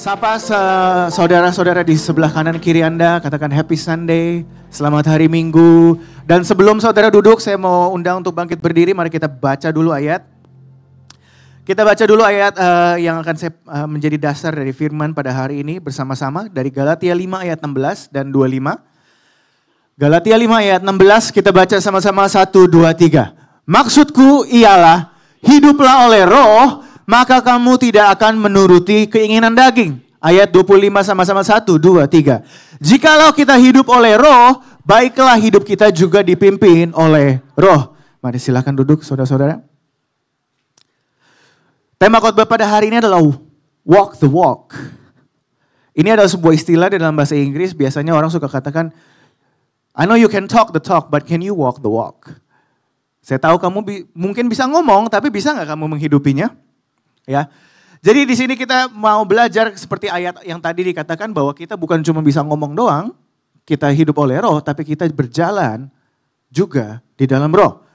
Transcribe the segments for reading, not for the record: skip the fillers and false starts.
Sapa saudara-saudara di sebelah kanan kiri Anda, katakan Happy Sunday, selamat hari Minggu. Dan sebelum saudara duduk, saya mau undang untuk bangkit berdiri, mari kita baca dulu ayat. Kita baca dulu ayat yang akan saya menjadi dasar dari firman pada hari ini bersama-sama dari Galatia 5 ayat 16 dan 25. Galatia 5 ayat 16 kita baca sama-sama 1, 2, 3. Maksudku ialah hiduplah oleh roh, maka kamu tidak akan menuruti keinginan daging. Ayat 25 sama-sama 1, 2, 3. Jikalau kita hidup oleh roh, baiklah hidup kita juga dipimpin oleh roh. Mari silakan duduk saudara-saudara. Tema khotbah pada hari ini adalah walk the walk. Ini adalah sebuah istilah di dalam bahasa Inggris. Biasanya orang suka katakan, I know you can talk the talk, but can you walk the walk? Saya tahu kamu mungkin bisa ngomong, tapi bisa nggak kamu menghidupinya? Ya, jadi di sini kita mau belajar seperti ayat yang tadi dikatakan bahwa kita bukan cuma bisa ngomong doang, kita hidup oleh roh, tapi kita berjalan juga di dalam roh.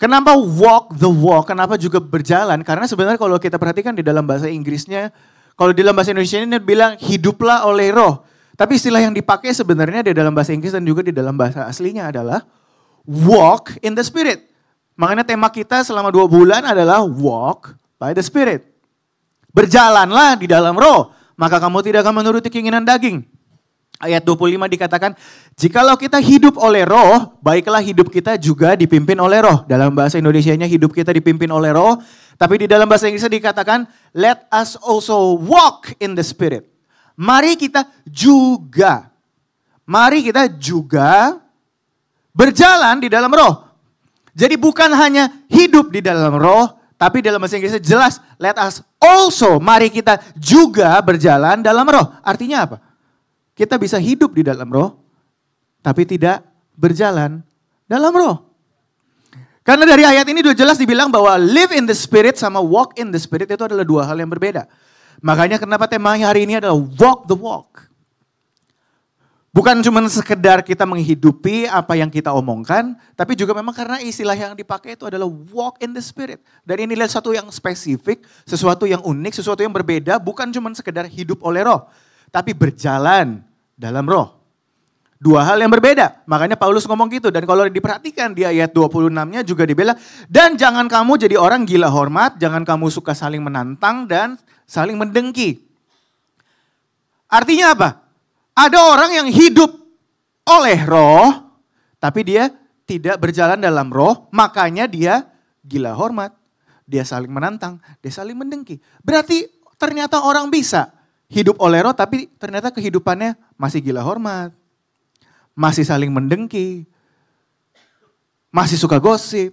Kenapa walk the walk? Kenapa juga berjalan? Karena sebenarnya kalau kita perhatikan di dalam bahasa Inggrisnya, kalau di dalam bahasa Indonesia ini bilang hiduplah oleh roh. Tapi istilah yang dipakai sebenarnya di dalam bahasa Inggris dan juga di dalam bahasa aslinya adalah walk in the spirit. Makanya tema kita selama 2 bulan adalah walk by the Spirit. Berjalanlah di dalam roh, maka kamu tidak akan menuruti keinginan daging. Ayat 25 dikatakan, jikalau kita hidup oleh roh, baiklah hidup kita juga dipimpin oleh roh. Dalam bahasa Indonesianya hidup kita dipimpin oleh roh, tapi di dalam bahasa Inggrisnya dikatakan, let us also walk in the Spirit. Mari kita juga berjalan di dalam roh. Jadi bukan hanya hidup di dalam roh, tapi dalam bahasa Inggrisnya jelas, let us also, mari kita juga berjalan dalam roh. Artinya apa? Kita bisa hidup di dalam roh, tapi tidak berjalan dalam roh. Karena dari ayat ini sudah jelas dibilang bahwa live in the spirit sama walk in the spirit itu adalah 2 hal yang berbeda. Makanya kenapa tema hari ini adalah walk the walk. Bukan cuma sekedar kita menghidupi apa yang kita omongkan, tapi juga memang karena istilah yang dipakai itu adalah walk in the spirit. Dan ini adalah sesuatu yang spesifik, sesuatu yang unik, sesuatu yang berbeda, bukan cuma sekedar hidup oleh roh, tapi berjalan dalam roh. 2 hal yang berbeda, makanya Paulus ngomong gitu. Dan kalau diperhatikan di ayat 26-nya juga dibilang, dan jangan kamu jadi orang gila hormat, jangan kamu suka saling menantang dan saling mendengki. Artinya apa? Ada orang yang hidup oleh roh, tapi dia tidak berjalan dalam roh, makanya dia gila hormat. Dia saling menantang, dia saling mendengki. Berarti ternyata orang bisa hidup oleh roh, tapi ternyata kehidupannya masih gila hormat. Masih saling mendengki, masih suka gosip.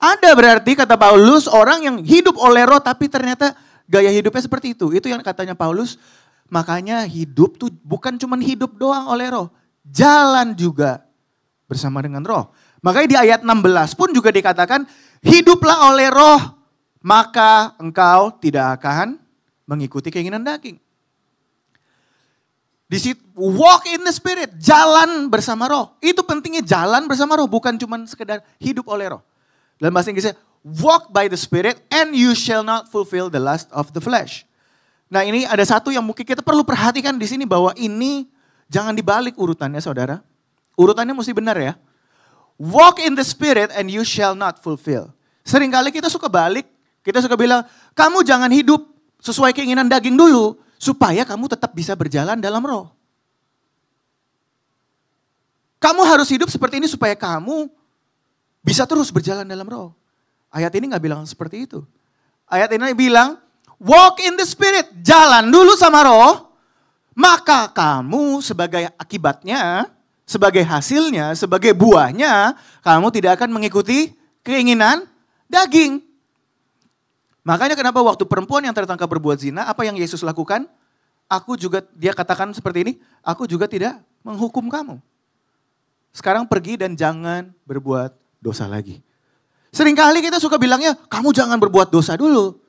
Ada berarti kata Paulus orang yang hidup oleh roh, tapi ternyata gaya hidupnya seperti itu. Itu yang katanya Paulus. Makanya hidup tuh bukan cuma hidup doang oleh roh. Jalan juga bersama dengan roh. Makanya di ayat 16 pun juga dikatakan, hiduplah oleh roh, maka engkau tidak akan mengikuti keinginan daging. Di situ walk in the spirit, jalan bersama roh. Itu pentingnya jalan bersama roh, bukan cuma sekedar hidup oleh roh. Dalam bahasa Inggrisnya, walk by the spirit and you shall not fulfill the lust of the flesh. Nah ini ada satu yang mungkin kita perlu perhatikan di sini bahwa ini jangan dibalik urutannya saudara. Urutannya mesti benar ya. Walk in the spirit and you shall not fulfill. Seringkali kita suka balik, kita suka bilang kamu jangan hidup sesuai keinginan daging dulu supaya kamu tetap bisa berjalan dalam roh. Kamu harus hidup seperti ini supaya kamu bisa terus berjalan dalam roh. Ayat ini gak bilang seperti itu. Ayat ini bilang, walk in the spirit, jalan dulu sama roh, maka kamu sebagai akibatnya, sebagai hasilnya, sebagai buahnya, kamu tidak akan mengikuti keinginan daging. Makanya kenapa waktu perempuan yang tertangkap berbuat zina, apa yang Yesus lakukan? Dia katakan seperti ini, aku juga tidak menghukum kamu. Sekarang pergi dan jangan berbuat dosa lagi. Seringkali kita suka bilangnya, kamu jangan berbuat dosa dulu.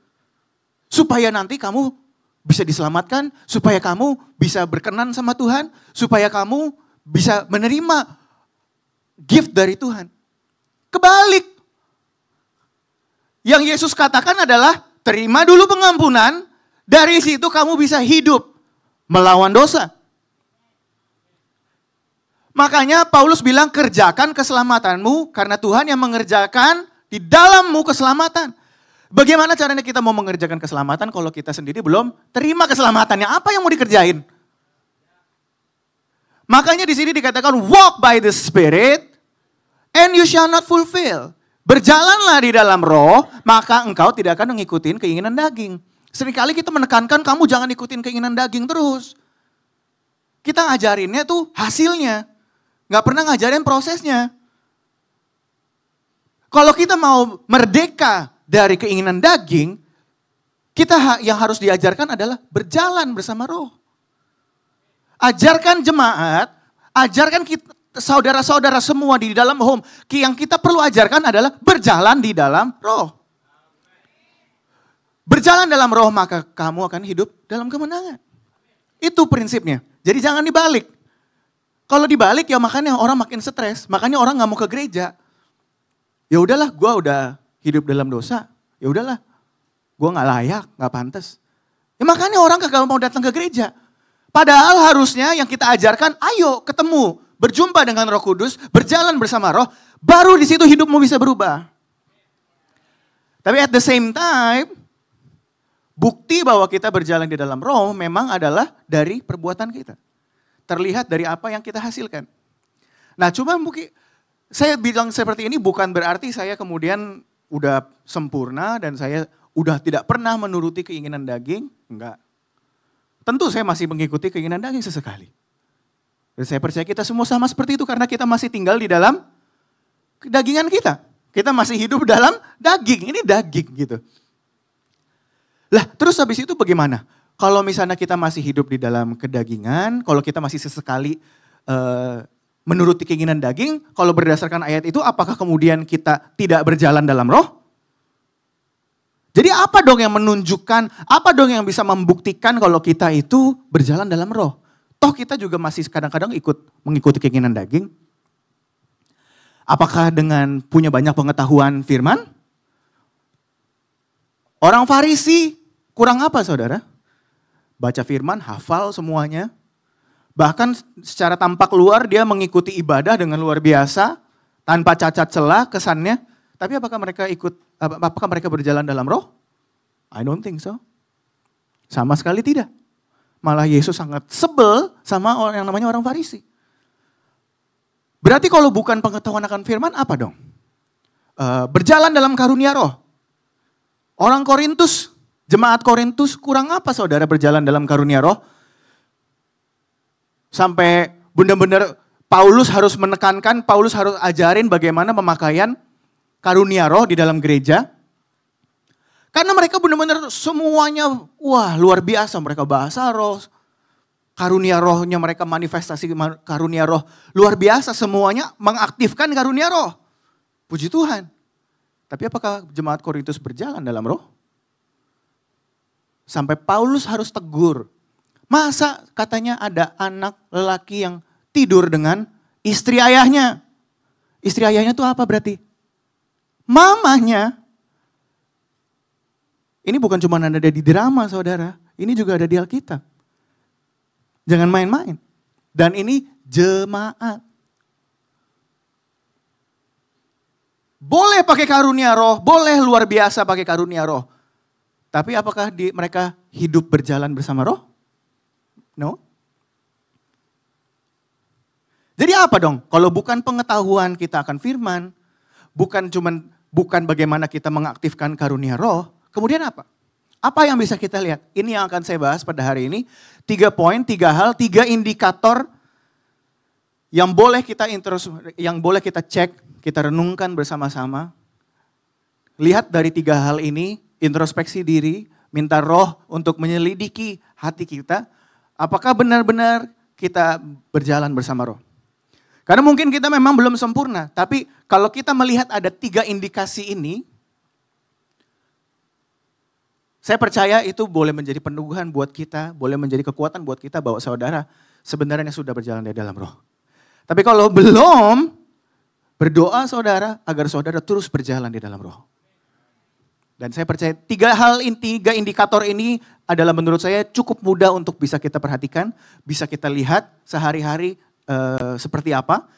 Supaya nanti kamu bisa diselamatkan, supaya kamu bisa berkenan sama Tuhan, supaya kamu bisa menerima gift dari Tuhan. Kebalik. Yang Yesus katakan adalah terima dulu pengampunan, Dari situ kamu bisa hidup melawan dosa. Makanya Paulus bilang kerjakan keselamatanmu karena Tuhan yang mengerjakan di dalammu keselamatan. Bagaimana caranya kita mau mengerjakan keselamatan kalau kita sendiri belum terima keselamatannya? Apa yang mau dikerjain? Makanya di sini dikatakan walk by the Spirit and you shall not fulfill. Berjalanlah di dalam roh, maka engkau tidak akan mengikuti keinginan daging. Seringkali kita menekankan kamu jangan ikutin keinginan daging terus. Kita ngajarinnya tuh hasilnya. Gak pernah ngajarin prosesnya. Kalau kita mau merdeka dari keinginan daging, kita yang harus diajarkan adalah berjalan bersama roh. Ajarkan jemaat, ajarkan kita, saudara-saudara semua di dalam home. Yang kita perlu ajarkan adalah berjalan di dalam roh. Berjalan dalam roh maka kamu akan hidup dalam kemenangan. Itu prinsipnya. Jadi jangan dibalik. Kalau dibalik ya makanya orang makin stres. Makanya orang gak mau ke gereja. Ya udahlah gue udah hidup dalam dosa. Ya udahlah gue gak layak, gak pantas. Ya makanya orang kagak mau datang ke gereja. Padahal harusnya yang kita ajarkan ayo ketemu. Berjumpa dengan Roh Kudus, berjalan bersama roh. Baru di situ hidupmu bisa berubah. Tapi at the same time, bukti bahwa kita berjalan di dalam roh memang adalah dari perbuatan kita. Terlihat dari apa yang kita hasilkan. Nah cuma mungkin saya bilang seperti ini bukan berarti saya kemudian udah sempurna dan saya udah tidak pernah menuruti keinginan daging. Enggak. Tentu saya masih mengikuti keinginan daging sesekali. Dan saya percaya kita semua sama seperti itu karena kita masih tinggal di dalam kedagingan kita. Kita masih hidup dalam daging, ini daging gitu. Lah terus habis itu bagaimana? Kalau misalnya kita masih hidup di dalam kedagingan, kalau kita masih sesekali menuruti keinginan daging, kalau berdasarkan ayat itu apakah kemudian kita tidak berjalan dalam roh? Jadi apa dong yang menunjukkan, apa dong yang bisa membuktikan kalau kita itu berjalan dalam roh? Toh kita juga masih kadang-kadang mengikuti keinginan daging. Apakah dengan punya banyak pengetahuan firman? Orang Farisi kurang apa saudara? Baca firman, hafal semuanya. Bahkan secara tampak luar dia mengikuti ibadah dengan luar biasa. Tanpa cacat celah kesannya. Tapi apakah mereka berjalan dalam roh? I don't think so. Sama sekali tidak. Malah Yesus sangat sebel sama orang yang namanya orang Farisi. Berarti kalau bukan pengetahuan akan firman apa dong? Berjalan dalam karunia roh. Orang Korintus, jemaat Korintus kurang apa saudara berjalan dalam karunia roh? Sampai benar-benar Paulus harus menekankan, Paulus harus ajarin bagaimana pemakaian karunia roh di dalam gereja. Karena mereka benar-benar semuanya, wah luar biasa. Mereka bahasa roh, karunia rohnya mereka manifestasi karunia roh. Luar biasa semuanya mengaktifkan karunia roh. Puji Tuhan. Tapi apakah jemaat Korintus berjalan dalam roh? Sampai Paulus harus tegur. Masa katanya ada anak lelaki yang tidur dengan istri ayahnya. Istri ayahnya itu apa berarti? Mamanya. Ini bukan cuma ada di drama saudara. Ini juga ada di Alkitab. Jangan main-main. Dan ini jemaat. Boleh pakai karunia roh. Boleh luar biasa pakai karunia roh. Tapi apakah mereka hidup berjalan bersama roh? No. Jadi apa dong? Kalau bukan pengetahuan kita akan firman, bukan bagaimana kita mengaktifkan karunia roh, kemudian apa? Apa yang bisa kita lihat? Ini yang akan saya bahas pada hari ini. 3 poin, 3 hal, 3 indikator yang boleh kita cek, kita renungkan bersama-sama. Lihat dari 3 hal ini, introspeksi diri, minta roh untuk menyelidiki hati kita. Apakah benar-benar kita berjalan bersama roh? Karena mungkin kita memang belum sempurna, tapi kalau kita melihat ada 3 indikasi ini, saya percaya itu boleh menjadi peneguhan buat kita, boleh menjadi kekuatan buat kita bahwa saudara sebenarnya sudah berjalan di dalam roh. Tapi kalau belum, berdoa saudara agar saudara terus berjalan di dalam roh. Dan saya percaya tiga indikator ini adalah menurut saya cukup mudah untuk bisa kita perhatikan, bisa kita lihat sehari-hari seperti apa.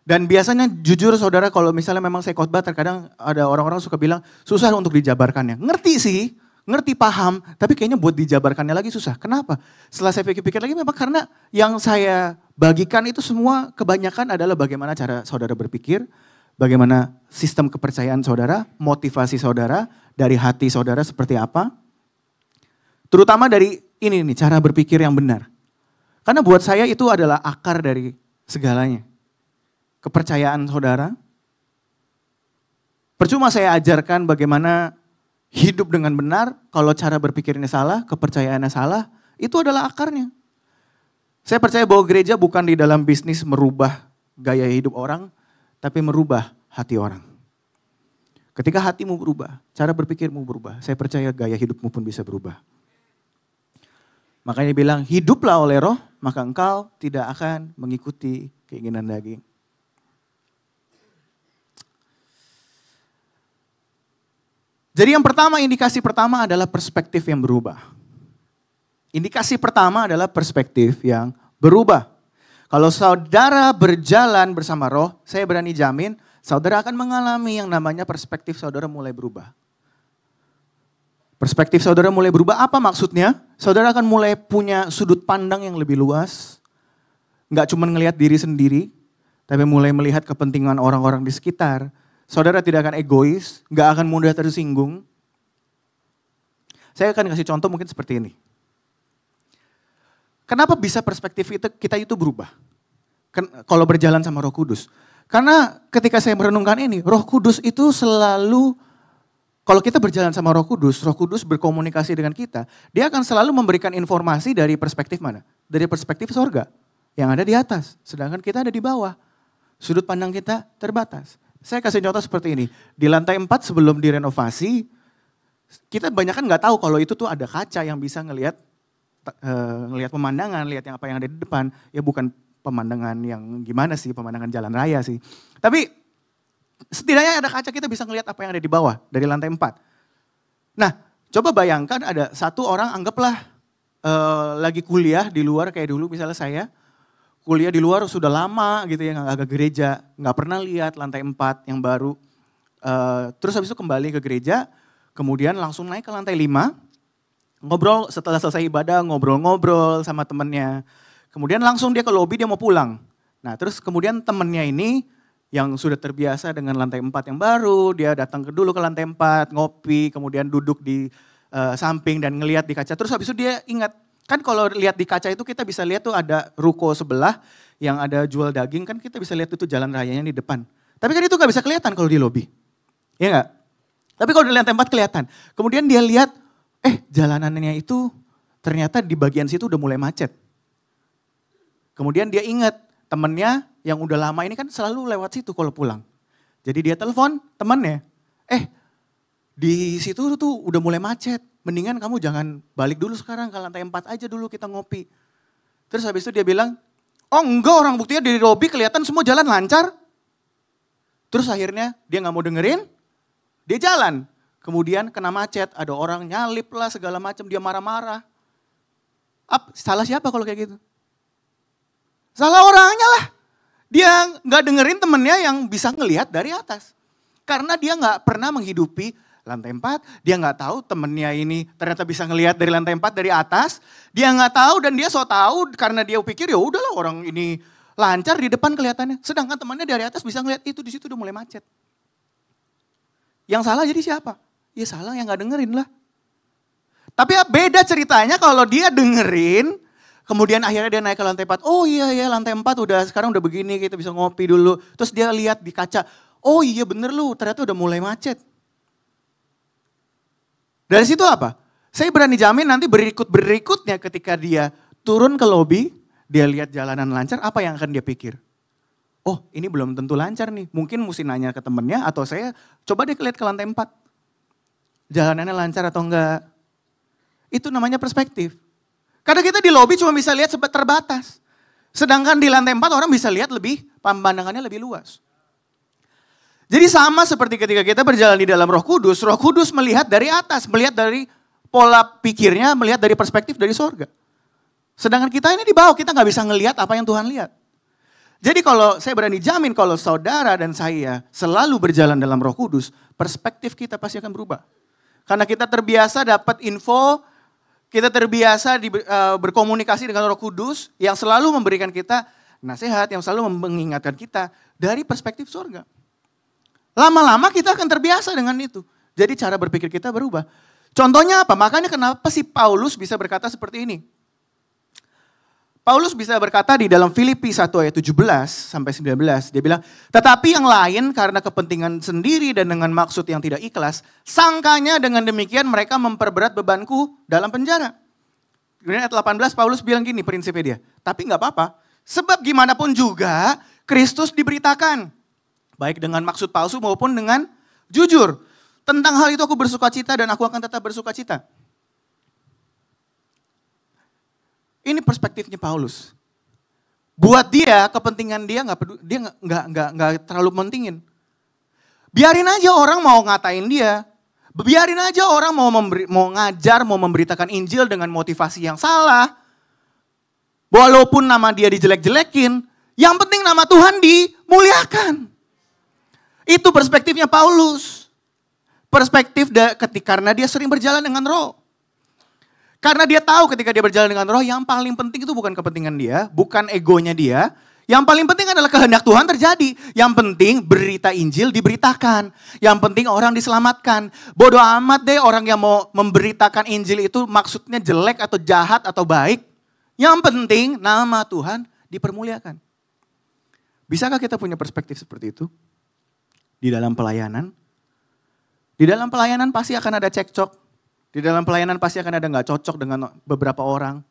Dan biasanya jujur saudara kalau misalnya memang saya khotbah terkadang ada orang-orang suka bilang susah untuk dijabarkannya. Ngerti sih, ngerti paham, tapi kayaknya buat dijabarkannya lagi susah. Kenapa? Setelah saya pikir-pikir lagi memang karena yang saya bagikan itu semua kebanyakan adalah bagaimana cara saudara berpikir, bagaimana sistem kepercayaan saudara, motivasi saudara, dari hati saudara seperti apa. Terutama dari ini nih, cara berpikir yang benar. Karena buat saya itu adalah akar dari segalanya. Kepercayaan saudara. Percuma saya ajarkan bagaimana hidup dengan benar, kalau cara berpikirnya salah, kepercayaannya salah, itu adalah akarnya. Saya percaya bahwa gereja bukan di dalam bisnis merubah gaya hidup orang, tapi merubah hati orang. Ketika hatimu berubah, cara berpikirmu berubah, saya percaya gaya hidupmu pun bisa berubah. Makanya bilang, hiduplah oleh roh, maka engkau tidak akan mengikuti keinginan daging. Jadi yang pertama, indikasi pertama adalah perspektif yang berubah. Indikasi pertama adalah perspektif yang berubah. Kalau saudara berjalan bersama roh, saya berani jamin saudara akan mengalami yang namanya perspektif saudara mulai berubah. Perspektif saudara mulai berubah, apa maksudnya? Saudara akan mulai punya sudut pandang yang lebih luas. Nggak cuma ngelihat diri sendiri, tapi mulai melihat kepentingan orang-orang di sekitar. Saudara tidak akan egois, nggak akan mudah tersinggung. Saya akan kasih contoh mungkin seperti ini. Kenapa bisa perspektif kita itu berubah? Kalau berjalan sama Roh Kudus. Karena ketika saya merenungkan ini, Roh Kudus itu selalu, kalau kita berjalan sama Roh Kudus berkomunikasi dengan kita, dia akan selalu memberikan informasi dari perspektif mana? Dari perspektif sorga, yang ada di atas, sedangkan kita ada di bawah. Sudut pandang kita terbatas. Saya kasih contoh seperti ini, di lantai 4 sebelum direnovasi, kita banyak kan nggak tahu kalau itu tuh ada kaca yang bisa ngelihat pemandangan, lihat yang apa yang ada di depan. Ya bukan pemandangan yang gimana sih, pemandangan jalan raya sih. Tapi setidaknya ada kaca, kita bisa ngelihat apa yang ada di bawah dari lantai 4. Nah, coba bayangkan ada satu orang, anggaplah lagi kuliah di luar kayak dulu misalnya saya. Kuliah di luar sudah lama gitu ya, agak gereja, nggak pernah lihat lantai 4 yang baru. Terus habis itu kembali ke gereja, kemudian langsung naik ke lantai 5, ngobrol setelah selesai ibadah, ngobrol-ngobrol sama temennya. Kemudian langsung dia ke lobi, dia mau pulang. Nah terus kemudian temennya ini yang sudah terbiasa dengan lantai 4 yang baru, dia datang dulu ke lantai 4, ngopi, kemudian duduk di samping dan ngelihat di kaca. Terus habis itu dia ingat, kan kalau lihat di kaca itu kita bisa lihat tuh ada ruko sebelah yang ada jual daging, kan kita bisa lihat itu jalan rayanya di depan. Tapi kan itu gak bisa kelihatan kalau di lobi. Iya gak? Tapi kalau di lantai 4 kelihatan. Kemudian dia lihat, jalanannya itu ternyata di bagian situ udah mulai macet. Kemudian dia ingat temennya yang udah lama ini kan selalu lewat situ kalau pulang. Jadi dia telepon temannya, di situ tuh udah mulai macet. Mendingan kamu jangan balik dulu sekarang, ke lantai 4 aja dulu kita ngopi. Terus habis itu dia bilang, oh enggak, orang buktinya di lobi kelihatan semua jalan lancar. Terus akhirnya dia gak mau dengerin, dia jalan. Kemudian kena macet, ada orang nyalip lah segala macam, dia marah-marah. Salah siapa kalau kayak gitu? Salah orangnya lah. Dia gak dengerin temennya yang bisa ngelihat dari atas. Karena dia gak pernah menghidupi lantai 4, dia nggak tahu temennya ini ternyata bisa ngelihat dari lantai 4 dari atas. Dia nggak tahu dan dia so tahu karena dia pikir ya udahlah orang ini lancar di depan kelihatannya. Sedangkan temannya dari atas bisa ngelihat itu di situ udah mulai macet. Yang salah jadi siapa? Ya salah yang nggak dengerin lah. Tapi beda ceritanya kalau dia dengerin, kemudian akhirnya dia naik ke lantai 4. Oh iya ya lantai 4 sekarang udah begini, kita bisa ngopi dulu. Terus dia lihat di kaca, oh iya bener lu ternyata udah mulai macet. Dari situ apa? Saya berani jamin nanti berikutnya ketika dia turun ke lobi, dia lihat jalanan lancar, apa yang akan dia pikir? Oh ini belum tentu lancar nih, mungkin mesti nanya ke temennya atau saya coba deh lihat ke lantai 4. Jalanannya lancar atau enggak? Itu namanya perspektif. Karena kita di lobi cuma bisa lihat terbatas. Sedangkan di lantai 4 orang bisa lihat lebih, pemandangannya lebih luas. Jadi sama seperti ketika kita berjalan di dalam Roh Kudus melihat dari atas, melihat dari pola pikirnya, melihat dari perspektif dari sorga. Sedangkan kita ini di bawah, kita nggak bisa ngelihat apa yang Tuhan lihat. Jadi kalau saya berani jamin kalau saudara dan saya selalu berjalan dalam Roh Kudus, perspektif kita pasti akan berubah. Karena kita terbiasa dapat info, kita terbiasa berkomunikasi dengan Roh Kudus yang selalu memberikan kita nasihat, yang selalu mengingatkan kita dari perspektif sorga. Lama-lama kita akan terbiasa dengan itu. Jadi cara berpikir kita berubah. Contohnya apa? Makanya kenapa sih Paulus bisa berkata seperti ini? Paulus bisa berkata di dalam Filipi 1 ayat 17 sampai 19. Dia bilang, tetapi yang lain karena kepentingan sendiri dan dengan maksud yang tidak ikhlas, sangkanya dengan demikian mereka memperberat bebanku dalam penjara. Kemudian ayat 18 Paulus bilang gini prinsipnya dia. Tapi gak apa-apa, sebab gimana pun juga Kristus diberitakan. Baik dengan maksud palsu maupun dengan jujur. Tentang hal itu aku bersuka cita dan aku akan tetap bersuka cita. Ini perspektifnya Paulus. Buat dia, kepentingan dia nggak terlalu mentingin. Biarin aja orang mau ngatain dia. Biarin aja orang mau ngajar, mau memberitakan Injil dengan motivasi yang salah. Walaupun nama dia dijelek-jelekin, yang penting nama Tuhan dimuliakan. Itu perspektifnya Paulus. Perspektif karena dia sering berjalan dengan Roh. Karena dia tahu ketika dia berjalan dengan Roh, yang paling penting itu bukan kepentingan dia, bukan egonya dia. Yang paling penting adalah kehendak Tuhan terjadi. Yang penting berita Injil diberitakan. Yang penting orang diselamatkan. Bodoh amat deh orang yang mau memberitakan Injil itu maksudnya jelek atau jahat atau baik. Yang penting nama Tuhan dipermuliakan. Bisakah kita punya perspektif seperti itu? Di dalam pelayanan. Di dalam pelayanan pasti akan ada cekcok. Di dalam pelayanan pasti akan ada gak cocok dengan beberapa orang.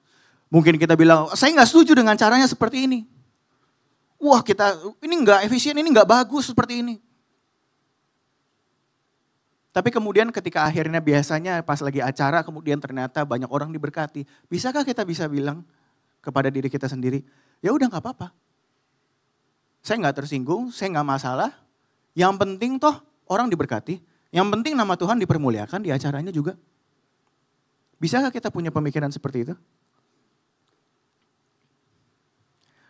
Mungkin kita bilang, saya gak setuju dengan caranya seperti ini. Wah ini gak efisien, ini gak bagus seperti ini. Tapi kemudian ketika akhirnya biasanya pas lagi acara kemudian ternyata banyak orang diberkati. Bisakah kita bisa bilang kepada diri kita sendiri, ya udah gak apa-apa. Saya gak tersinggung, saya gak masalah. Yang penting toh orang diberkati. Yang penting nama Tuhan dipermuliakan di acaranya juga. Bisakah kita punya pemikiran seperti itu?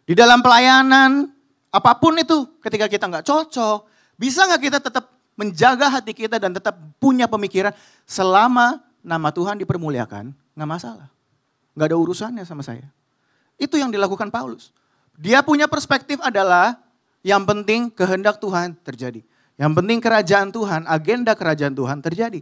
Di dalam pelayanan, apapun itu ketika kita nggak cocok, bisa nggak kita tetap menjaga hati kita dan tetap punya pemikiran selama nama Tuhan dipermuliakan, nggak masalah. Nggak ada urusannya sama saya. Itu yang dilakukan Paulus. Dia punya perspektif adalah yang penting kehendak Tuhan terjadi. Yang penting kerajaan Tuhan, agenda kerajaan Tuhan terjadi.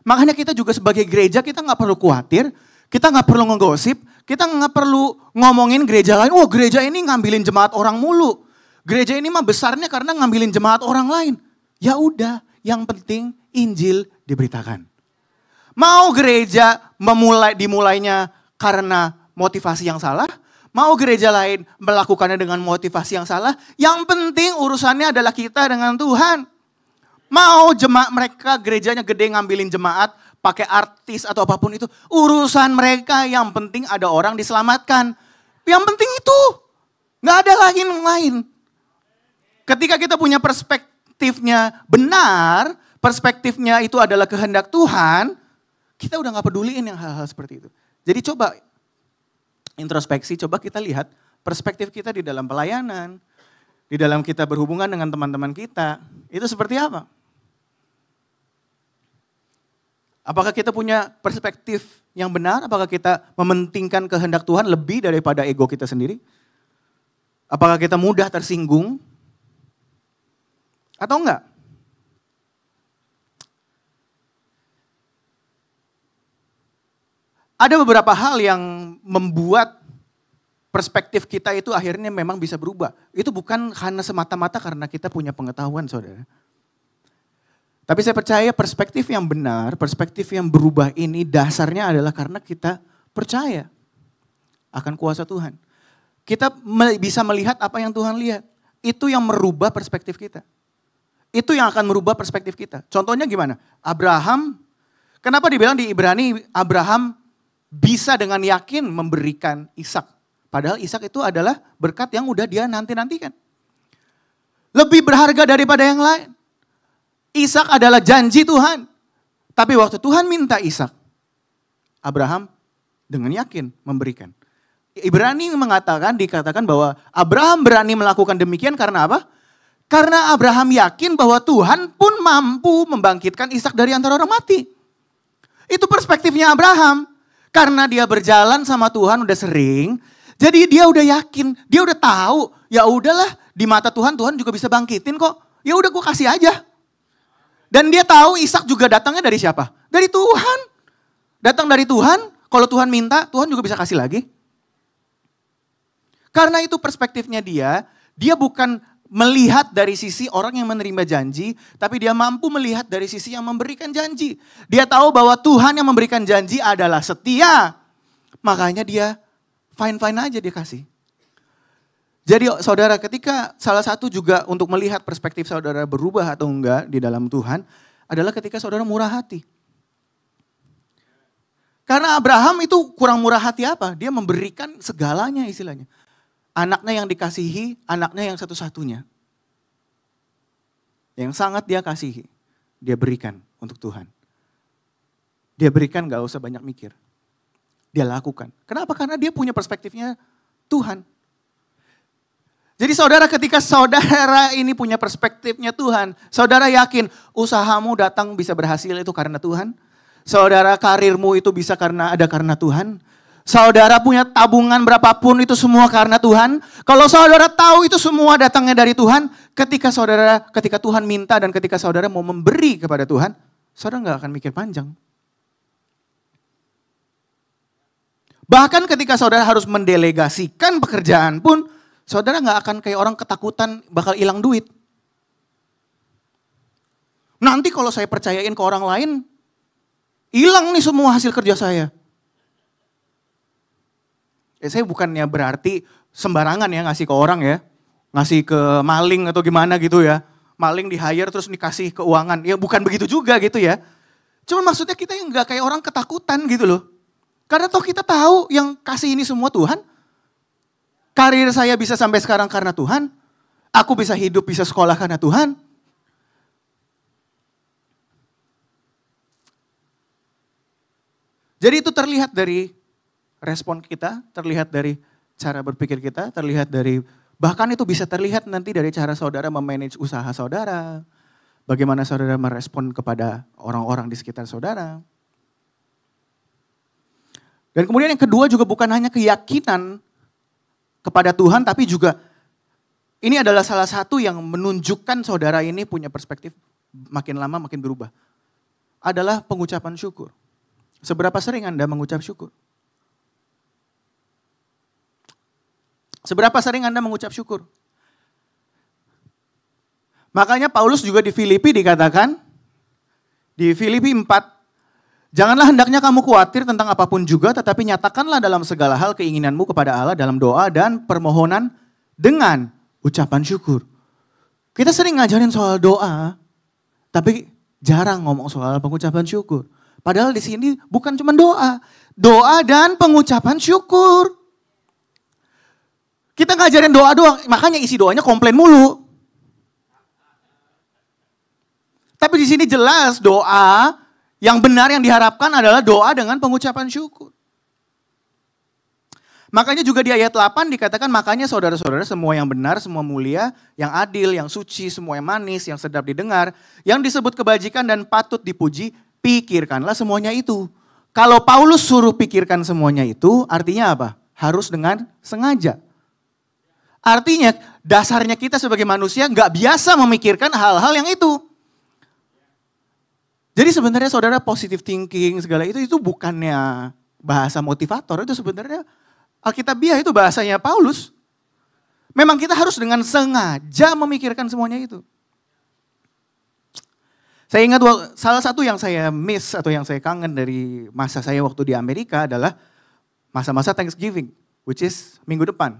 Makanya kita juga sebagai gereja kita nggak perlu khawatir, kita nggak perlu ngegosip, kita nggak perlu ngomongin gereja lain. Oh gereja ini ngambilin jemaat orang mulu. Gereja ini mah besarnya karena ngambilin jemaat orang lain. Ya udah, yang penting Injil diberitakan. Mau gereja dimulainya karena motivasi yang salah, mau gereja lain melakukannya dengan motivasi yang salah, yang penting urusannya adalah kita dengan Tuhan. Mau jemaat mereka gerejanya gede ngambilin jemaat, pakai artis atau apapun itu, urusan mereka yang penting ada orang diselamatkan. Yang penting itu, gak ada lain. Ketika kita punya perspektifnya benar, perspektifnya itu adalah kehendak Tuhan, kita udah gak peduliin yang hal-hal seperti itu. Jadi coba introspeksi, coba kita lihat perspektif kita di dalam pelayanan, di dalam kita berhubungan dengan teman-teman kita, itu seperti apa? Apakah kita punya perspektif yang benar? Apakah kita mementingkan kehendak Tuhan lebih daripada ego kita sendiri? Apakah kita mudah tersinggung? Atau enggak? Ada beberapa hal yang membuat perspektif kita itu akhirnya memang bisa berubah. Itu bukan karena semata-mata karena kita punya pengetahuan, saudara. Tapi saya percaya perspektif yang benar, perspektif yang berubah ini dasarnya adalah karena kita percaya akan kuasa Tuhan. Kita bisa melihat apa yang Tuhan lihat. Itu yang merubah perspektif kita. Itu yang akan merubah perspektif kita. Contohnya gimana? Abraham, kenapa dibilang di Ibrani Abraham bisa dengan yakin memberikan Ishak. Padahal Ishak itu adalah berkat yang udah dia nanti-nantikan. Lebih berharga daripada yang lain. Ishak adalah janji Tuhan. Tapi waktu Tuhan minta Ishak, Abraham dengan yakin memberikan. Ibrani dikatakan bahwa Abraham berani melakukan demikian karena apa? Karena Abraham yakin bahwa Tuhan pun mampu membangkitkan Ishak dari antara orang mati. Itu perspektifnya Abraham. Karena dia berjalan sama Tuhan udah sering, jadi dia udah yakin, dia udah tahu, ya udahlah di mata Tuhan, Tuhan juga bisa bangkitin kok. Ya udah gue kasih aja. Dan dia tahu Ishak juga datangnya dari siapa? Dari Tuhan. Datang dari Tuhan, kalau Tuhan minta, Tuhan juga bisa kasih lagi. Karena itu perspektifnya dia bukan melihat dari sisi orang yang menerima janji, tapi dia mampu melihat dari sisi yang memberikan janji. Dia tahu bahwa Tuhan yang memberikan janji adalah setia. Makanya dia fine-fine aja dia kasih. Jadi saudara, ketika salah satu juga untuk melihat perspektif saudara berubah atau enggak di dalam Tuhan, adalah ketika saudara murah hati. Karena Abraham itu kurang murah hati apa? Dia memberikan segalanya istilahnya. Anaknya yang dikasihi, anaknya yang satu-satunya. Yang sangat dia kasihi, dia berikan untuk Tuhan. Dia berikan gak usah banyak mikir. Dia lakukan. Kenapa? Karena dia punya perspektifnya Tuhan. Jadi saudara, ketika saudara ini punya perspektifnya Tuhan, saudara yakin usahamu datang bisa berhasil itu karena Tuhan. Saudara, karirmu itu bisa karena Tuhan. Saudara punya tabungan berapapun itu semua karena Tuhan. Kalau saudara tahu itu semua datangnya dari Tuhan, ketika Tuhan minta dan ketika saudara mau memberi kepada Tuhan, saudara gak akan mikir panjang. Bahkan ketika saudara harus mendelegasikan pekerjaan pun, saudara gak akan kayak orang ketakutan bakal hilang duit. Nanti kalau saya percayain ke orang lain, hilang nih semua hasil kerja saya. Saya bukannya berarti sembarangan ya ngasih ke orang ya. Ngasih ke maling atau gimana gitu ya. Maling di hire terus dikasih keuangan. Ya bukan begitu juga gitu ya. Cuma maksudnya kita yang gak kayak orang ketakutan gitu loh. Karena toh kita tahu yang kasih ini semua Tuhan. Karir saya bisa sampai sekarang karena Tuhan. Aku bisa hidup, bisa sekolah karena Tuhan. Jadi itu terlihat dari respon kita, terlihat dari cara berpikir kita, terlihat dari, bahkan itu bisa terlihat nanti dari cara saudara memanage usaha saudara. Bagaimana saudara merespon kepada orang-orang di sekitar saudara. Dan kemudian yang kedua juga bukan hanya keyakinan kepada Tuhan, tapi juga ini adalah salah satu yang menunjukkan saudara ini punya perspektif makin lama makin berubah. Adalah pengucapan syukur. Seberapa sering Anda mengucap syukur? Seberapa sering Anda mengucap syukur? Makanya Paulus juga di Filipi dikatakan, di Filipi 4, janganlah hendaknya kamu khawatir tentang apapun juga, tetapi nyatakanlah dalam segala hal keinginanmu kepada Allah dalam doa dan permohonan dengan ucapan syukur. Kita sering ngajarin soal doa, tapi jarang ngomong soal pengucapan syukur. Padahal di sini bukan cuma doa, doa dan pengucapan syukur. Kita ngajarin doa doang, makanya isi doanya komplain mulu. Tapi di sini jelas doa yang benar yang diharapkan adalah doa dengan pengucapan syukur. Makanya juga di ayat 8 dikatakan, makanya saudara-saudara semua yang benar, semua mulia, yang adil, yang suci, semua yang manis, yang sedap didengar, yang disebut kebajikan dan patut dipuji, pikirkanlah semuanya itu. Kalau Paulus suruh pikirkan semuanya itu, artinya apa? Harus dengan sengaja. Artinya dasarnya kita sebagai manusia nggak biasa memikirkan hal-hal yang itu. Jadi sebenarnya saudara positive thinking segala itu bukannya bahasa motivator, itu sebenarnya Alkitabiah itu bahasanya Paulus. Memang kita harus dengan sengaja memikirkan semuanya itu. Saya ingat salah satu yang saya miss atau yang saya kangen dari masa saya waktu di Amerika adalah masa-masa Thanksgiving, which is minggu depan.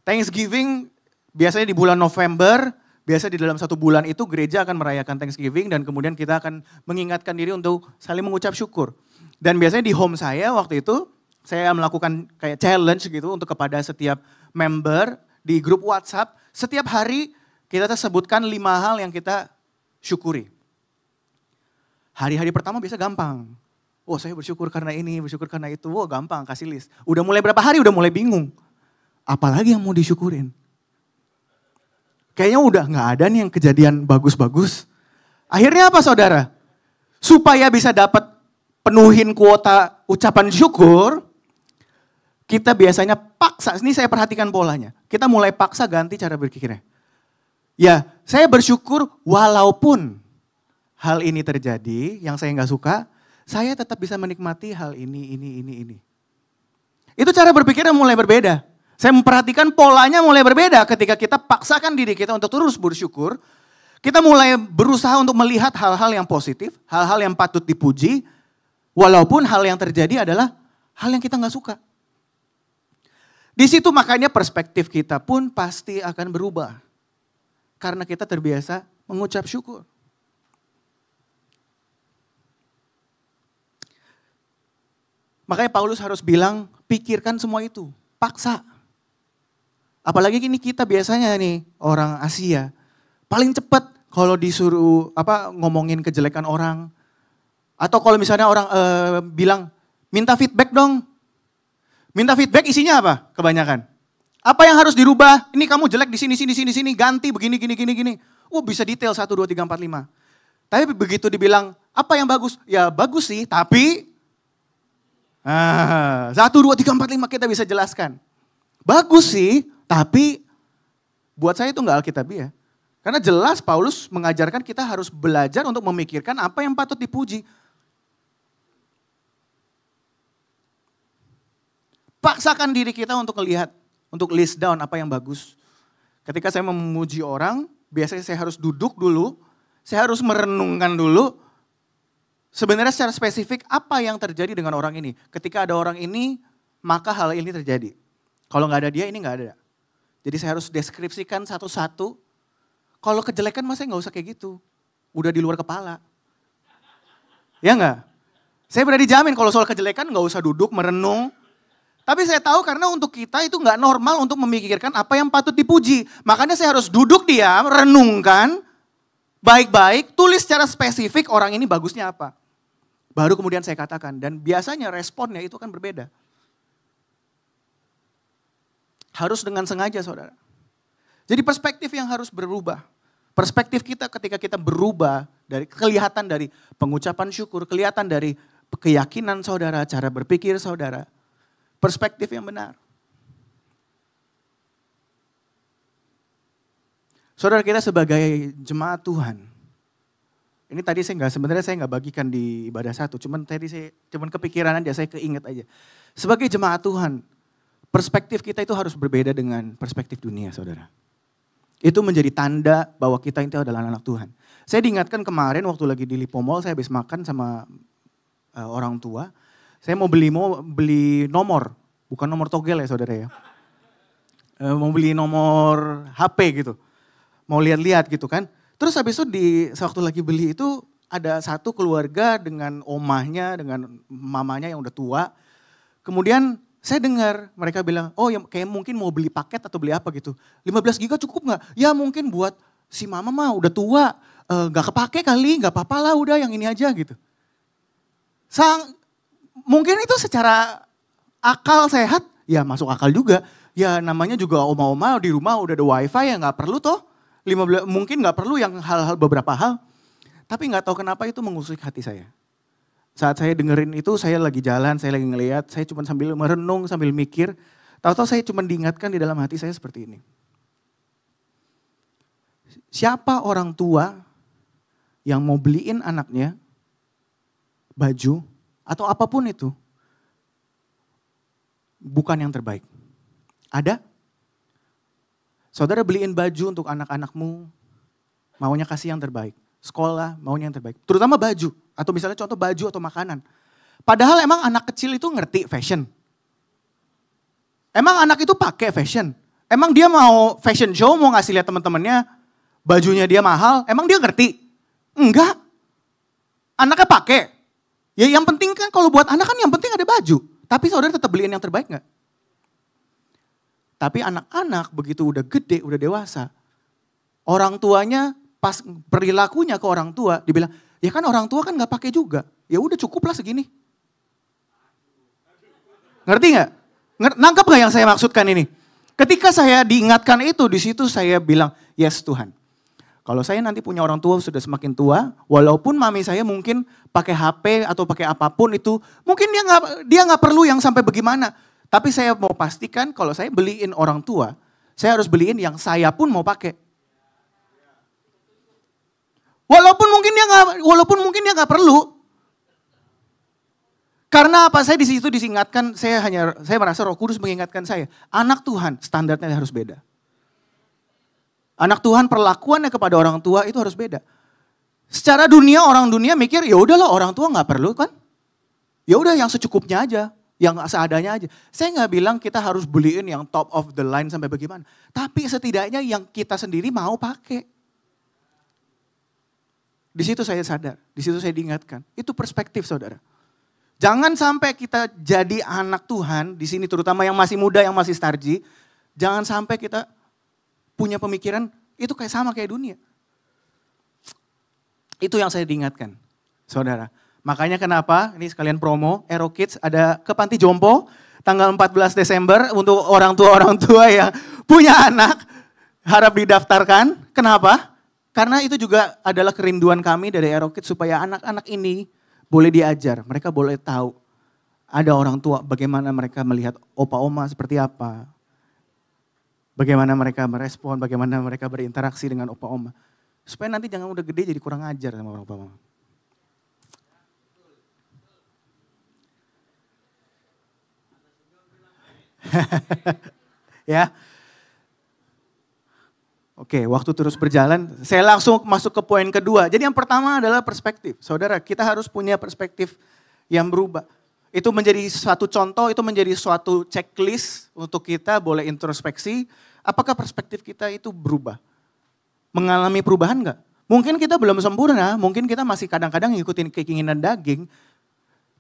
Thanksgiving biasanya di bulan November, biasa di dalam 1 bulan itu gereja akan merayakan Thanksgiving dan kemudian kita akan mengingatkan diri untuk saling mengucap syukur. Dan biasanya di home saya waktu itu, saya melakukan kayak challenge gitu untuk kepada setiap member di grup WhatsApp. Setiap hari kita sebutkan 5 hal yang kita syukuri. Hari-hari pertama biasa gampang. Oh saya bersyukur karena ini, bersyukur karena itu. Oh gampang kasih list. Udah mulai berapa hari udah mulai bingung. Apalagi yang mau disyukurin. Kayaknya udah gak ada nih yang kejadian bagus-bagus. Akhirnya apa saudara? Supaya bisa dapat penuhin kuota ucapan syukur, kita biasanya paksa, ini saya perhatikan polanya. Kita mulai paksa ganti cara berpikirnya. Ya, saya bersyukur walaupun hal ini terjadi yang saya nggak suka, saya tetap bisa menikmati hal ini. Itu cara berpikirnya mulai berbeda. Saya memperhatikan polanya mulai berbeda ketika kita paksakan diri kita untuk terus bersyukur. Kita mulai berusaha untuk melihat hal-hal yang positif, hal-hal yang patut dipuji, walaupun hal yang terjadi adalah hal yang kita nggak suka. Di situ makanya perspektif kita pun pasti akan berubah. Karena kita terbiasa mengucap syukur. Makanya Paulus harus bilang, pikirkan semua itu, paksa. Apalagi ini kita biasanya nih orang Asia, paling cepat kalau disuruh ngomongin kejelekan orang. Atau kalau misalnya orang bilang, minta feedback dong. Minta feedback isinya apa kebanyakan? Apa yang harus dirubah? Ini kamu jelek di sini, ganti begini, gini. Bisa detail 1, 2, 3, 4, 5. Tapi begitu dibilang, apa yang bagus? Ya bagus sih, tapi 1, 2, 3, 4, 5 kita bisa jelaskan. Bagus sih, tapi buat saya itu gak alkitabiah. Karena jelas Paulus mengajarkan kita harus belajar untuk memikirkan apa yang patut dipuji. Paksakan diri kita untuk melihat, untuk list down apa yang bagus. Ketika saya memuji orang, biasanya saya harus duduk dulu, saya harus merenungkan dulu. Sebenarnya secara spesifik apa yang terjadi dengan orang ini. Ketika ada orang ini, maka hal ini terjadi. Kalau nggak ada dia, ini nggak ada. Jadi saya harus deskripsikan satu-satu. Kalau kejelekan masa nggak usah kayak gitu. Udah di luar kepala. Ya nggak? Saya berani jamin kalau soal kejelekan nggak usah duduk, merenung. Tapi saya tahu karena untuk kita itu nggak normal untuk memikirkan apa yang patut dipuji. Makanya saya harus duduk diam, renungkan, baik-baik, tulis secara spesifik orang ini bagusnya apa. Baru kemudian saya katakan, dan biasanya responnya itu kan berbeda. Harus dengan sengaja saudara. Jadi perspektif yang harus berubah. Perspektif kita ketika kita berubah, kelihatan dari pengucapan syukur, kelihatan dari keyakinan saudara, cara berpikir saudara. Perspektif yang benar. Saudara kita sebagai jemaat Tuhan. Ini tadi sebenarnya saya nggak bagikan di ibadah satu. Cuman kepikiran aja, saya keinget aja. Sebagai jemaat Tuhan, perspektif kita itu harus berbeda dengan perspektif dunia saudara. Itu menjadi tanda bahwa kita itu adalah anak Tuhan. Saya diingatkan kemarin waktu lagi di Lipo Mall, saya habis makan sama orang tua. Saya mau beli nomor, bukan nomor togel ya saudara ya. Mau beli nomor HP gitu. Mau lihat-lihat gitu kan. Terus habis itu sewaktu lagi beli itu ada satu keluarga dengan omahnya, dengan mamanya yang udah tua. Kemudian saya dengar mereka bilang, oh ya kayak mungkin mau beli paket atau beli apa gitu. 15 giga cukup gak? Ya mungkin buat si mama mah udah tua, gak kepake kali, gak apa-apa lah udah yang ini aja gitu. Mungkin itu secara akal sehat, ya masuk akal juga. Ya namanya juga oma-oma di rumah udah ada wifi ya gak perlu toh. Mungkin gak perlu yang beberapa hal. Tapi gak tahu kenapa itu mengusik hati saya. Saat saya dengerin itu saya lagi jalan, saya lagi ngeliat, saya cuma sambil merenung, sambil mikir. Tahu-tahu saya cuma diingatkan di dalam hati saya seperti ini. Siapa orang tua yang mau beliin anaknya baju atau apapun itu, bukan yang terbaik. Ada? Saudara beliin baju untuk anak-anakmu, maunya kasih yang terbaik. Sekolah, maunya yang terbaik. Terutama baju, atau misalnya contoh baju atau makanan. Padahal emang anak kecil itu ngerti fashion. Emang anak itu pakai fashion. Emang dia mau fashion show, mau ngasih lihat teman-temannya, bajunya dia mahal, emang dia ngerti? Enggak. Anaknya pakai. Ya yang penting kan kalau buat anak kan yang penting ada baju. Tapi saudara tetap beliin yang terbaik gak? Tapi anak-anak begitu udah gede, udah dewasa. Orang tuanya pas perilakunya ke orang tua, dibilang, ya kan orang tua kan gak pakai juga. Ya udah cukup lah segini. Ngerti gak? Nangkep gak yang saya maksudkan ini? Ketika saya diingatkan itu, di situ saya bilang, yes Tuhan. Kalau saya nanti punya orang tua sudah semakin tua, walaupun mami saya mungkin pakai HP atau pakai apapun itu, mungkin dia nggak perlu yang sampai bagaimana. Tapi saya mau pastikan kalau saya beliin orang tua, saya harus beliin yang saya pun mau pakai. Walaupun mungkin dia nggak perlu. Karena apa? Saya di situ disingatkan, saya merasa Roh Kudus mengingatkan saya, anak Tuhan standarnya harus beda. Anak Tuhan perlakuannya kepada orang tua itu harus beda. Secara dunia, orang dunia mikir, ya udahlah orang tua nggak perlu kan? Ya udah yang secukupnya aja, yang seadanya aja. Saya nggak bilang kita harus beliin yang top of the line sampai bagaimana. Tapi setidaknya yang kita sendiri mau pakai. Di situ saya sadar, di situ saya diingatkan. Itu perspektif saudara. Jangan sampai kita jadi anak Tuhan, di sini terutama yang masih muda, yang masih starji. Jangan sampai kita punya pemikiran itu sama kayak dunia. Itu yang saya diingatkan, saudara. Makanya kenapa, ini sekalian promo, Aero Kids ada ke Panti Jompo, tanggal 14 Desember untuk orang tua yang punya anak, harap didaftarkan. Kenapa? Karena itu juga adalah kerinduan kami dari Aero Kids supaya anak-anak ini boleh diajar, mereka boleh tahu ada orang tua bagaimana mereka melihat opa oma seperti apa. Bagaimana mereka merespon, bagaimana mereka berinteraksi dengan opa oma. Supaya nanti jangan udah gede jadi kurang ajar sama orang opa oma. Ya. Oke, waktu terus berjalan, saya langsung masuk ke poin kedua. Jadi yang pertama adalah perspektif. Saudara, kita harus punya perspektif yang berubah. Itu menjadi suatu contoh, itu menjadi suatu checklist untuk kita boleh introspeksi. Apakah perspektif kita itu berubah? Mengalami perubahan enggak? Mungkin kita belum sempurna, mungkin kita masih kadang-kadang ngikutin keinginan daging.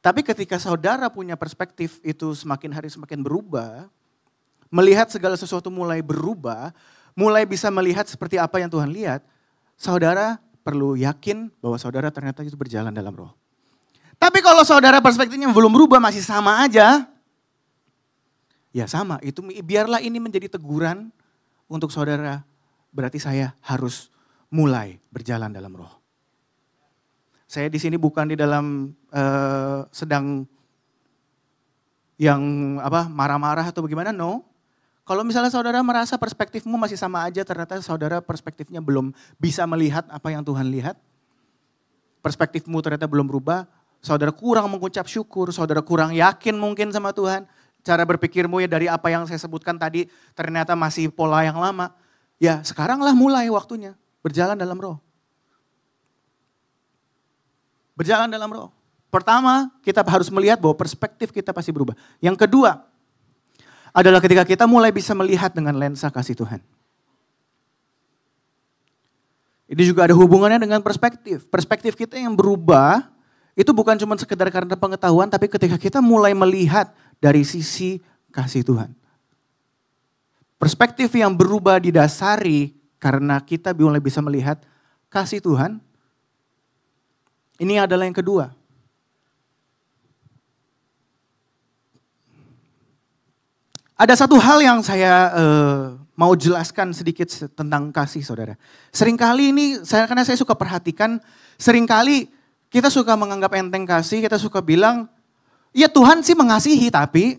Tapi ketika saudara punya perspektif itu semakin hari semakin berubah, melihat segala sesuatu mulai berubah, mulai bisa melihat seperti apa yang Tuhan lihat, saudara perlu yakin bahwa saudara ternyata itu berjalan dalam roh. Tapi kalau saudara perspektifnya belum berubah, masih sama aja, ya sama, itu biarlah ini menjadi teguran untuk saudara, berarti saya harus mulai berjalan dalam roh. Saya di sini bukan di dalam sedang yang marah-marah atau bagaimana, no. Kalau misalnya saudara merasa perspektifmu masih sama aja, ternyata saudara perspektifnya belum bisa melihat apa yang Tuhan lihat. Perspektifmu ternyata belum berubah, saudara kurang mengucap syukur, saudara kurang yakin mungkin sama Tuhan. Cara berpikirmu ya dari apa yang saya sebutkan tadi ternyata masih pola yang lama. Ya sekaranglah mulai waktunya berjalan dalam roh. Berjalan dalam roh. Pertama kita harus melihat bahwa perspektif kita pasti berubah. Yang kedua adalah ketika kita mulai bisa melihat dengan lensa kasih Tuhan. Ini juga ada hubungannya dengan perspektif. Perspektif kita yang berubah itu bukan cuma sekedar karena pengetahuan, tapi ketika kita mulai melihat dari sisi kasih Tuhan. Perspektif yang berubah didasari karena kita mulai bisa melihat kasih Tuhan. Ini adalah yang kedua. Ada satu hal yang saya mau jelaskan sedikit tentang kasih saudara. Seringkali ini, karena saya suka perhatikan, seringkali kita suka menganggap enteng kasih, kita suka bilang, ya Tuhan sih mengasihi tapi,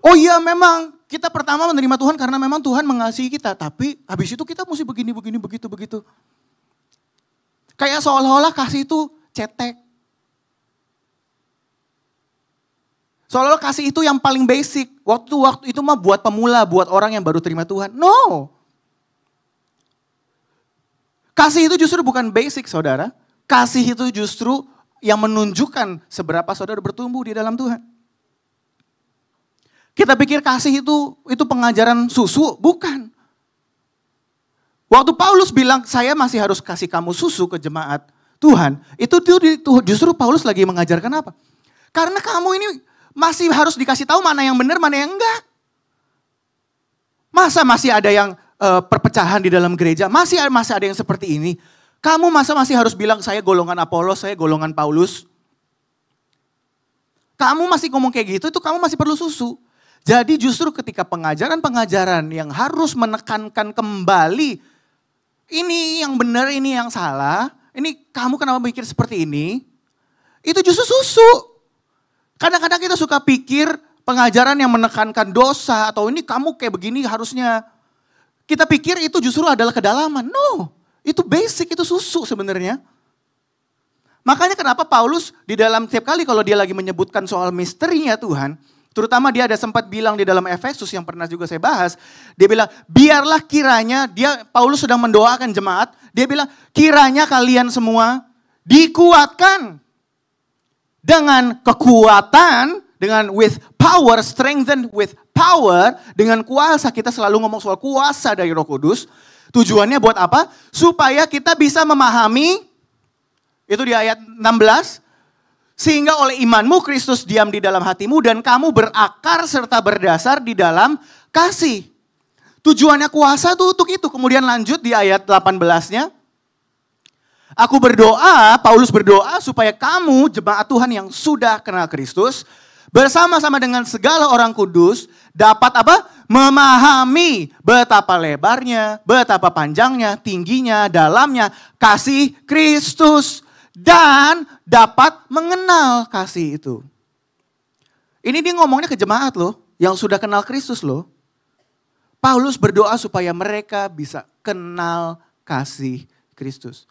oh iya memang kita pertama menerima Tuhan karena memang Tuhan mengasihi kita. Tapi habis itu kita mesti begini, begitu. Kayak seolah-olah kasih itu cetek. Seolah-olah kasih itu yang paling basic. Waktu itu mah buat pemula, buat orang yang baru terima Tuhan. No. Kasih itu justru bukan basic saudara. Kasih itu justru yang menunjukkan seberapa saudara bertumbuh di dalam Tuhan. Kita pikir kasih itu pengajaran susu, bukan. Waktu Paulus bilang saya masih harus kasih kamu susu ke jemaat Tuhan. Itu justru Paulus lagi mengajarkan apa? Karena kamu ini masih harus dikasih tahu mana yang benar, mana yang enggak. Masa masih ada yang perpecahan di dalam gereja. Masih ada yang seperti ini. Kamu masih harus bilang saya golongan Apolos, saya golongan Paulus. Kamu masih ngomong kayak gitu, itu kamu masih perlu susu. Jadi justru ketika pengajaran-pengajaran yang harus menekankan kembali, ini yang benar, ini yang salah, ini kamu kenapa mikir seperti ini, itu justru susu. Kadang-kadang kita suka pikir pengajaran yang menekankan dosa, atau ini kamu kayak begini harusnya. Kita pikir itu justru adalah kedalaman. No, itu basic, itu susu sebenarnya. Makanya kenapa Paulus di dalam setiap kali kalau dia lagi menyebutkan soal misterinya Tuhan, terutama dia ada sempat bilang di dalam Efesus yang pernah juga saya bahas, dia bilang biarlah kiranya, Paulus sedang mendoakan jemaat, dia bilang kiranya kalian semua dikuatkan dengan kekuatan, dengan with power, strengthened with power, dengan kuasa. Kita selalu ngomong soal kuasa dari Roh Kudus. Tujuannya buat apa? Supaya kita bisa memahami, itu di ayat 16, sehingga oleh imanmu Kristus diam di dalam hatimu dan kamu berakar serta berdasar di dalam kasih. Tujuannya kuasa itu untuk itu. Kemudian lanjut di ayat 18-nya. Aku berdoa, Paulus berdoa supaya kamu jemaat Tuhan yang sudah kenal Kristus bersama-sama dengan segala orang kudus dapat apa? Memahami betapa lebarnya, betapa panjangnya, tingginya, dalamnya kasih Kristus. Dan dapat mengenal kasih itu. Ini dia ngomongnya ke jemaat loh, yang sudah kenal Kristus loh. Paulus berdoa supaya mereka bisa kenal kasih Kristus.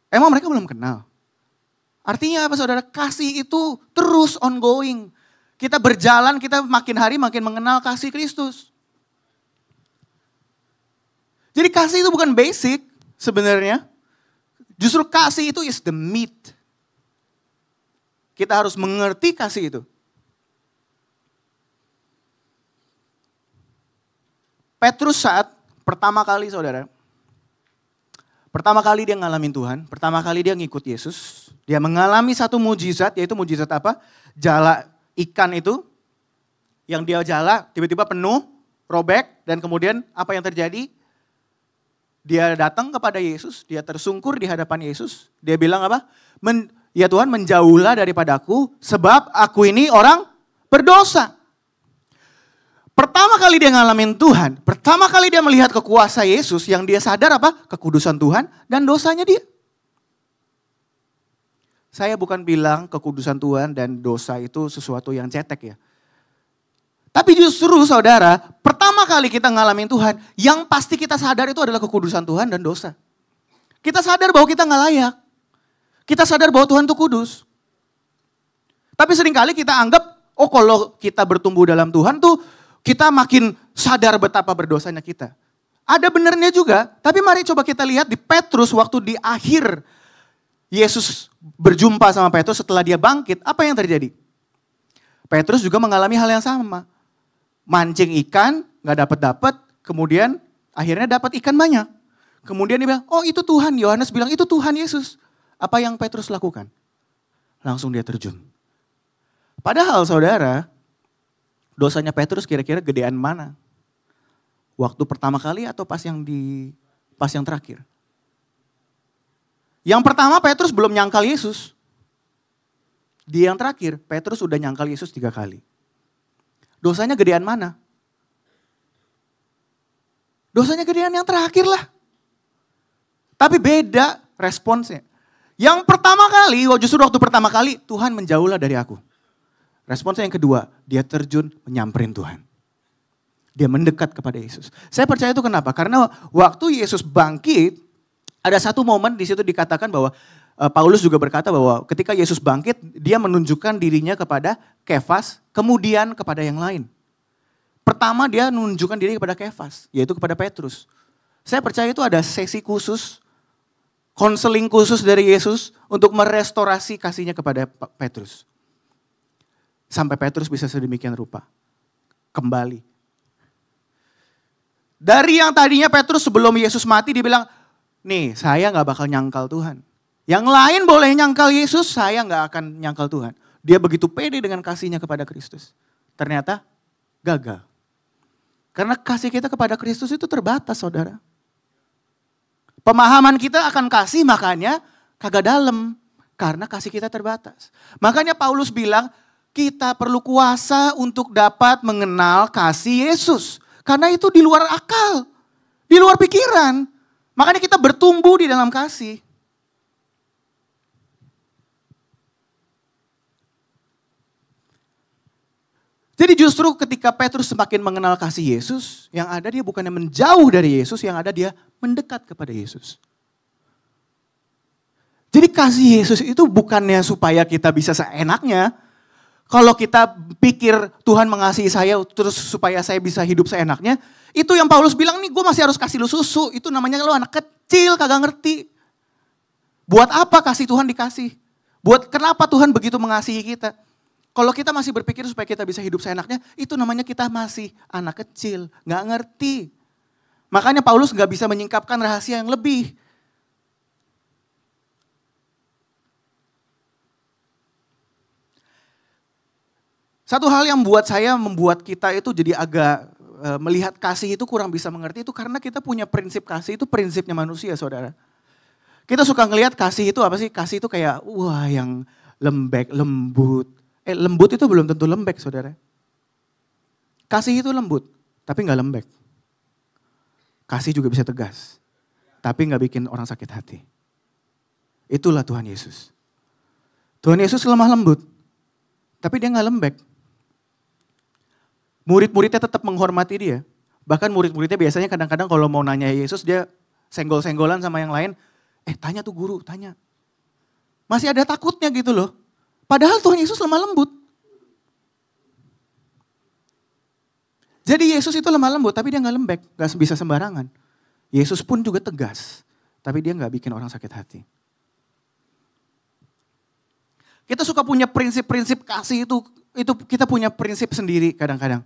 Emang mereka belum kenal? Artinya apa saudara? Kasih itu terus ongoing. Kita berjalan, kita makin hari makin mengenal kasih Kristus. Jadi kasih itu bukan basic sebenarnya. Justru kasih itu is the meat. Kita harus mengerti kasih itu. Petrus saat pertama kali saudara. Pertama kali dia ngalamin Tuhan. Pertama kali dia ngikut Yesus. Dia mengalami satu mujizat, yaitu mujizat apa? Jala ikan itu. Yang dia jala tiba-tiba penuh, robek. Dan kemudian apa yang terjadi? Dia datang kepada Yesus, dia tersungkur di hadapan Yesus. Dia bilang apa? Ya Tuhan, menjauhlah daripadaku sebab aku ini orang berdosa. Pertama kali dia ngalamin Tuhan, pertama kali dia melihat kekuasaan Yesus, yang dia sadar apa? Kekudusan Tuhan dan dosanya dia. Saya bukan bilang kekudusan Tuhan dan dosa itu sesuatu yang cetek ya. Tapi justru saudara, pertama kali kita ngalamin Tuhan, yang pasti kita sadar itu adalah kekudusan Tuhan dan dosa. Kita sadar bahwa kita nggak layak. Kita sadar bahwa Tuhan itu kudus. Tapi seringkali kita anggap, oh kalau kita bertumbuh dalam Tuhan tuh, kita makin sadar betapa berdosanya kita. Ada benernya juga, tapi mari coba kita lihat di Petrus waktu di akhir Yesus berjumpa sama Petrus setelah dia bangkit, apa yang terjadi? Petrus juga mengalami hal yang sama. Mancing ikan, gak dapat, kemudian akhirnya dapat ikan banyak. Kemudian dia bilang, oh itu Tuhan. Yohanes bilang, itu Tuhan Yesus. Apa yang Petrus lakukan? Langsung dia terjun. Padahal saudara, dosanya Petrus kira-kira gedean mana? Waktu pertama kali atau pas yang terakhir? Yang pertama Petrus belum nyangkal Yesus. Di yang terakhir, Petrus udah nyangkal Yesus 3 kali. Dosanya gedean mana? Dosanya gedean yang terakhir lah. Tapi beda responsnya. Yang pertama kali, justru waktu pertama kali, Tuhan menjauhlah dari aku. Responsnya yang kedua, dia terjun menyamperin Tuhan. Dia mendekat kepada Yesus. Saya percaya itu kenapa? Karena waktu Yesus bangkit, ada satu momen di situ dikatakan bahwa Paulus juga berkata bahwa ketika Yesus bangkit, dia menunjukkan dirinya kepada Kefas, kemudian kepada yang lain. Pertama dia menunjukkan diri kepada Kefas, yaitu kepada Petrus. Saya percaya itu ada sesi khusus, konseling khusus dari Yesus untuk merestorasi kasihnya kepada Petrus. Sampai Petrus bisa sedemikian rupa. Kembali. Dari yang tadinya Petrus sebelum Yesus mati dia bilang, nih saya gak bakal nyangkal Tuhan. Yang lain boleh nyangkal Yesus, saya gak akan nyangkal Tuhan. Dia begitu pede dengan kasihnya kepada Kristus. Ternyata gagal. Karena kasih kita kepada Kristus itu terbatas, saudara. Pemahaman kita akan kasih makanya kagak dalam. Karena kasih kita terbatas. Makanya Paulus bilang, kita perlu kuasa untuk dapat mengenal kasih Yesus. Karena itu di luar akal, di luar pikiran. Makanya kita bertumbuh di dalam kasih. Jadi justru ketika Petrus semakin mengenal kasih Yesus, yang ada dia bukannya menjauh dari Yesus, yang ada dia mendekat kepada Yesus. Jadi kasih Yesus itu bukannya supaya kita bisa seenaknya. Kalau kita pikir Tuhan mengasihi saya terus supaya saya bisa hidup seenaknya, itu yang Paulus bilang nih, gue masih harus kasih lu susu. Itu namanya lu anak kecil kagak ngerti. Buat apa kasih Tuhan dikasih? Buat kenapa Tuhan begitu mengasihi kita? Kalau kita masih berpikir supaya kita bisa hidup seenaknya, itu namanya kita masih anak kecil, gak ngerti. Makanya Paulus gak bisa menyingkapkan rahasia yang lebih. Satu hal yang membuat kita itu jadi agak melihat kasih itu kurang bisa mengerti itu karena kita punya prinsip kasih itu prinsipnya manusia, saudara. Kita suka ngelihat kasih itu apa sih? Kasih itu kayak wah yang lembek, lembut. Lembut itu belum tentu lembek, saudara. Kasih itu lembut, tapi gak lembek. Kasih juga bisa tegas, tapi gak bikin orang sakit hati. Itulah Tuhan Yesus. Tuhan Yesus lemah lembut, tapi dia gak lembek. Murid-muridnya tetap menghormati dia. Bahkan murid-muridnya biasanya kadang-kadang kalau mau nanya Yesus, dia senggol-senggolan sama yang lain. Tanya tuh guru, tanya. Masih ada takutnya gitu loh. Padahal Tuhan Yesus lemah lembut. Jadi Yesus itu lemah lembut, tapi dia gak lembek, gak bisa sembarangan. Yesus pun juga tegas, tapi dia gak bikin orang sakit hati. Kita suka punya prinsip-prinsip kasih itu kita punya prinsip sendiri kadang-kadang.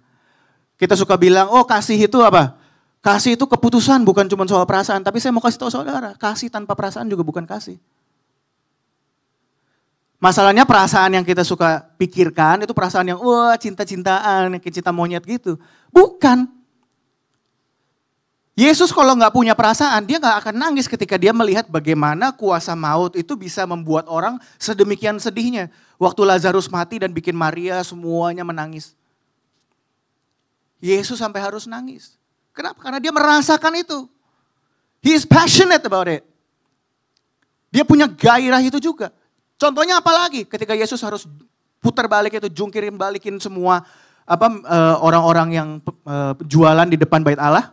Kita suka bilang, oh kasih itu apa? Kasih itu keputusan, bukan cuma soal perasaan. Tapi saya mau kasih tahu saudara, kasih tanpa perasaan juga bukan kasih. Masalahnya perasaan yang kita suka pikirkan itu perasaan yang wah cinta-cintaan, kayak cinta monyet gitu. Bukan. Yesus kalau nggak punya perasaan, dia nggak akan nangis ketika dia melihat bagaimana kuasa maut itu bisa membuat orang sedemikian sedihnya. Waktu Lazarus mati dan bikin Maria semuanya menangis. Yesus sampai harus nangis. Kenapa? Karena dia merasakan itu. He is passionate about it. Dia punya gairah itu juga. Contohnya apa lagi? Ketika Yesus harus putar balik itu, jungkirin balikin semua orang-orang yang jualan di depan bait Allah.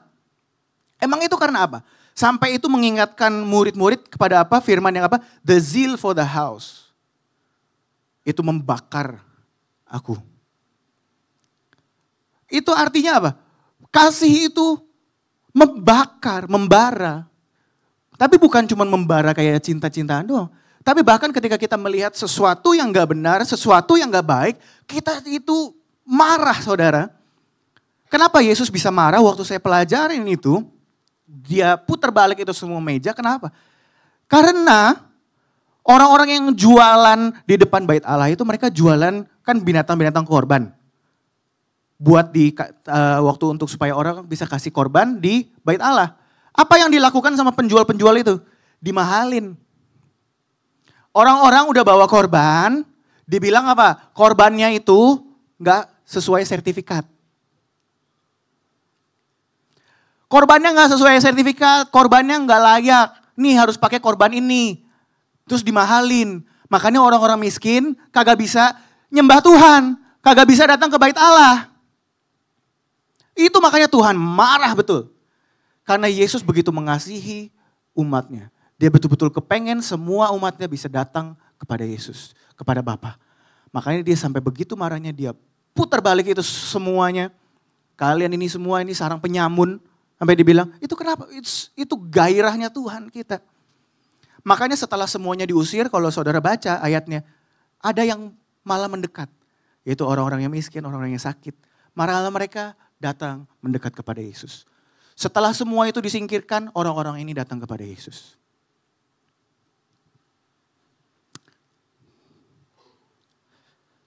Emang itu karena apa? Sampai itu mengingatkan murid-murid kepada apa? Firman yang apa? The zeal for the house. Itu membakar aku. Itu artinya apa? Kasih itu membakar, membara. Tapi bukan cuma membara kayak cinta-cintaan doang. Tapi bahkan ketika kita melihat sesuatu yang gak benar, sesuatu yang gak baik, kita itu marah, saudara. Kenapa Yesus bisa marah waktu saya pelajarin itu? Dia putar balik itu semua meja, kenapa? Karena orang-orang yang jualan di depan bait Allah itu mereka jualan kan binatang-binatang korban. Buat waktu untuk supaya orang bisa kasih korban di bait Allah. Apa yang dilakukan sama penjual-penjual itu? Dimahalin. Orang-orang udah bawa korban, dibilang apa? Korbannya itu gak sesuai sertifikat. Korbannya gak sesuai sertifikat, korbannya gak layak. Nih harus pakai korban ini. Terus dimahalin. Makanya orang-orang miskin kagak bisa nyembah Tuhan. Kagak bisa datang ke bait Allah. Itu makanya Tuhan marah betul. Karena Yesus begitu mengasihi umatnya. Dia betul-betul kepengen semua umatnya bisa datang kepada Yesus, kepada Bapa. Makanya dia sampai begitu marahnya dia putar balik itu semuanya. Kalian ini semua ini sarang penyamun. Sampai dibilang, itu kenapa? Itu gairahnya Tuhan kita. Makanya setelah semuanya diusir, kalau saudara baca ayatnya, ada yang malah mendekat. Yaitu orang-orang yang miskin, orang-orang yang sakit. Malah mereka datang mendekat kepada Yesus. Setelah semua itu disingkirkan, orang-orang ini datang kepada Yesus.